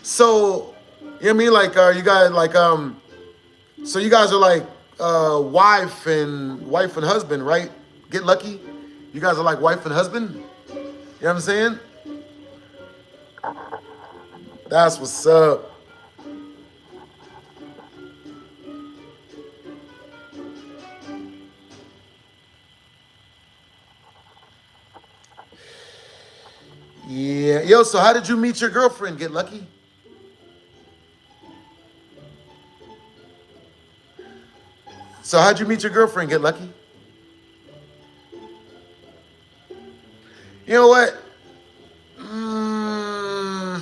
so, you know what I mean? Like, are you guys, like, so you guys are like wife and husband, right? Get Lucky? You guys are like wife and husband? You know what I'm saying? That's what's up. Yeah. Yo, so how did you meet your girlfriend, Get Lucky? So how'd you meet your girlfriend, Get Lucky? You know what? Mm,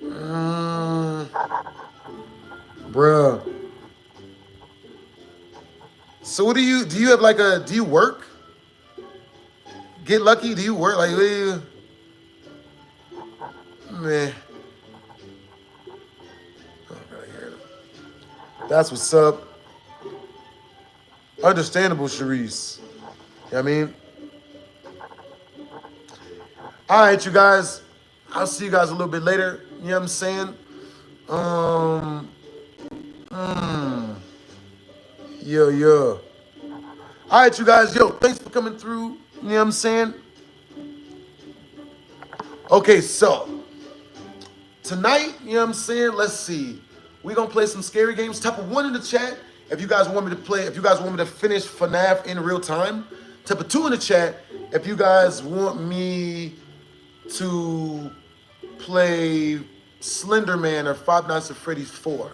mm, bruh. So what do you have like do you work? Get Lucky? Do you work? Like, what do you, man. Oh, gotta hear it. That's what's up. Understandable, Sharice. You know what I mean? All right, you guys. I'll see you guys a little bit later. You know what I'm saying? Um, mm, yeah. All right, you guys. Yo, thanks for coming through. You know what I'm saying? Okay, so tonight, you know what I'm saying? Let's see. We're going to play some scary games. Type a 1 in the chat if you guys want me to play, if you guys want me to finish FNAF in real time. Type a 2 in the chat if you guys want me to play Slender Man or Five Nights at Freddy's 4.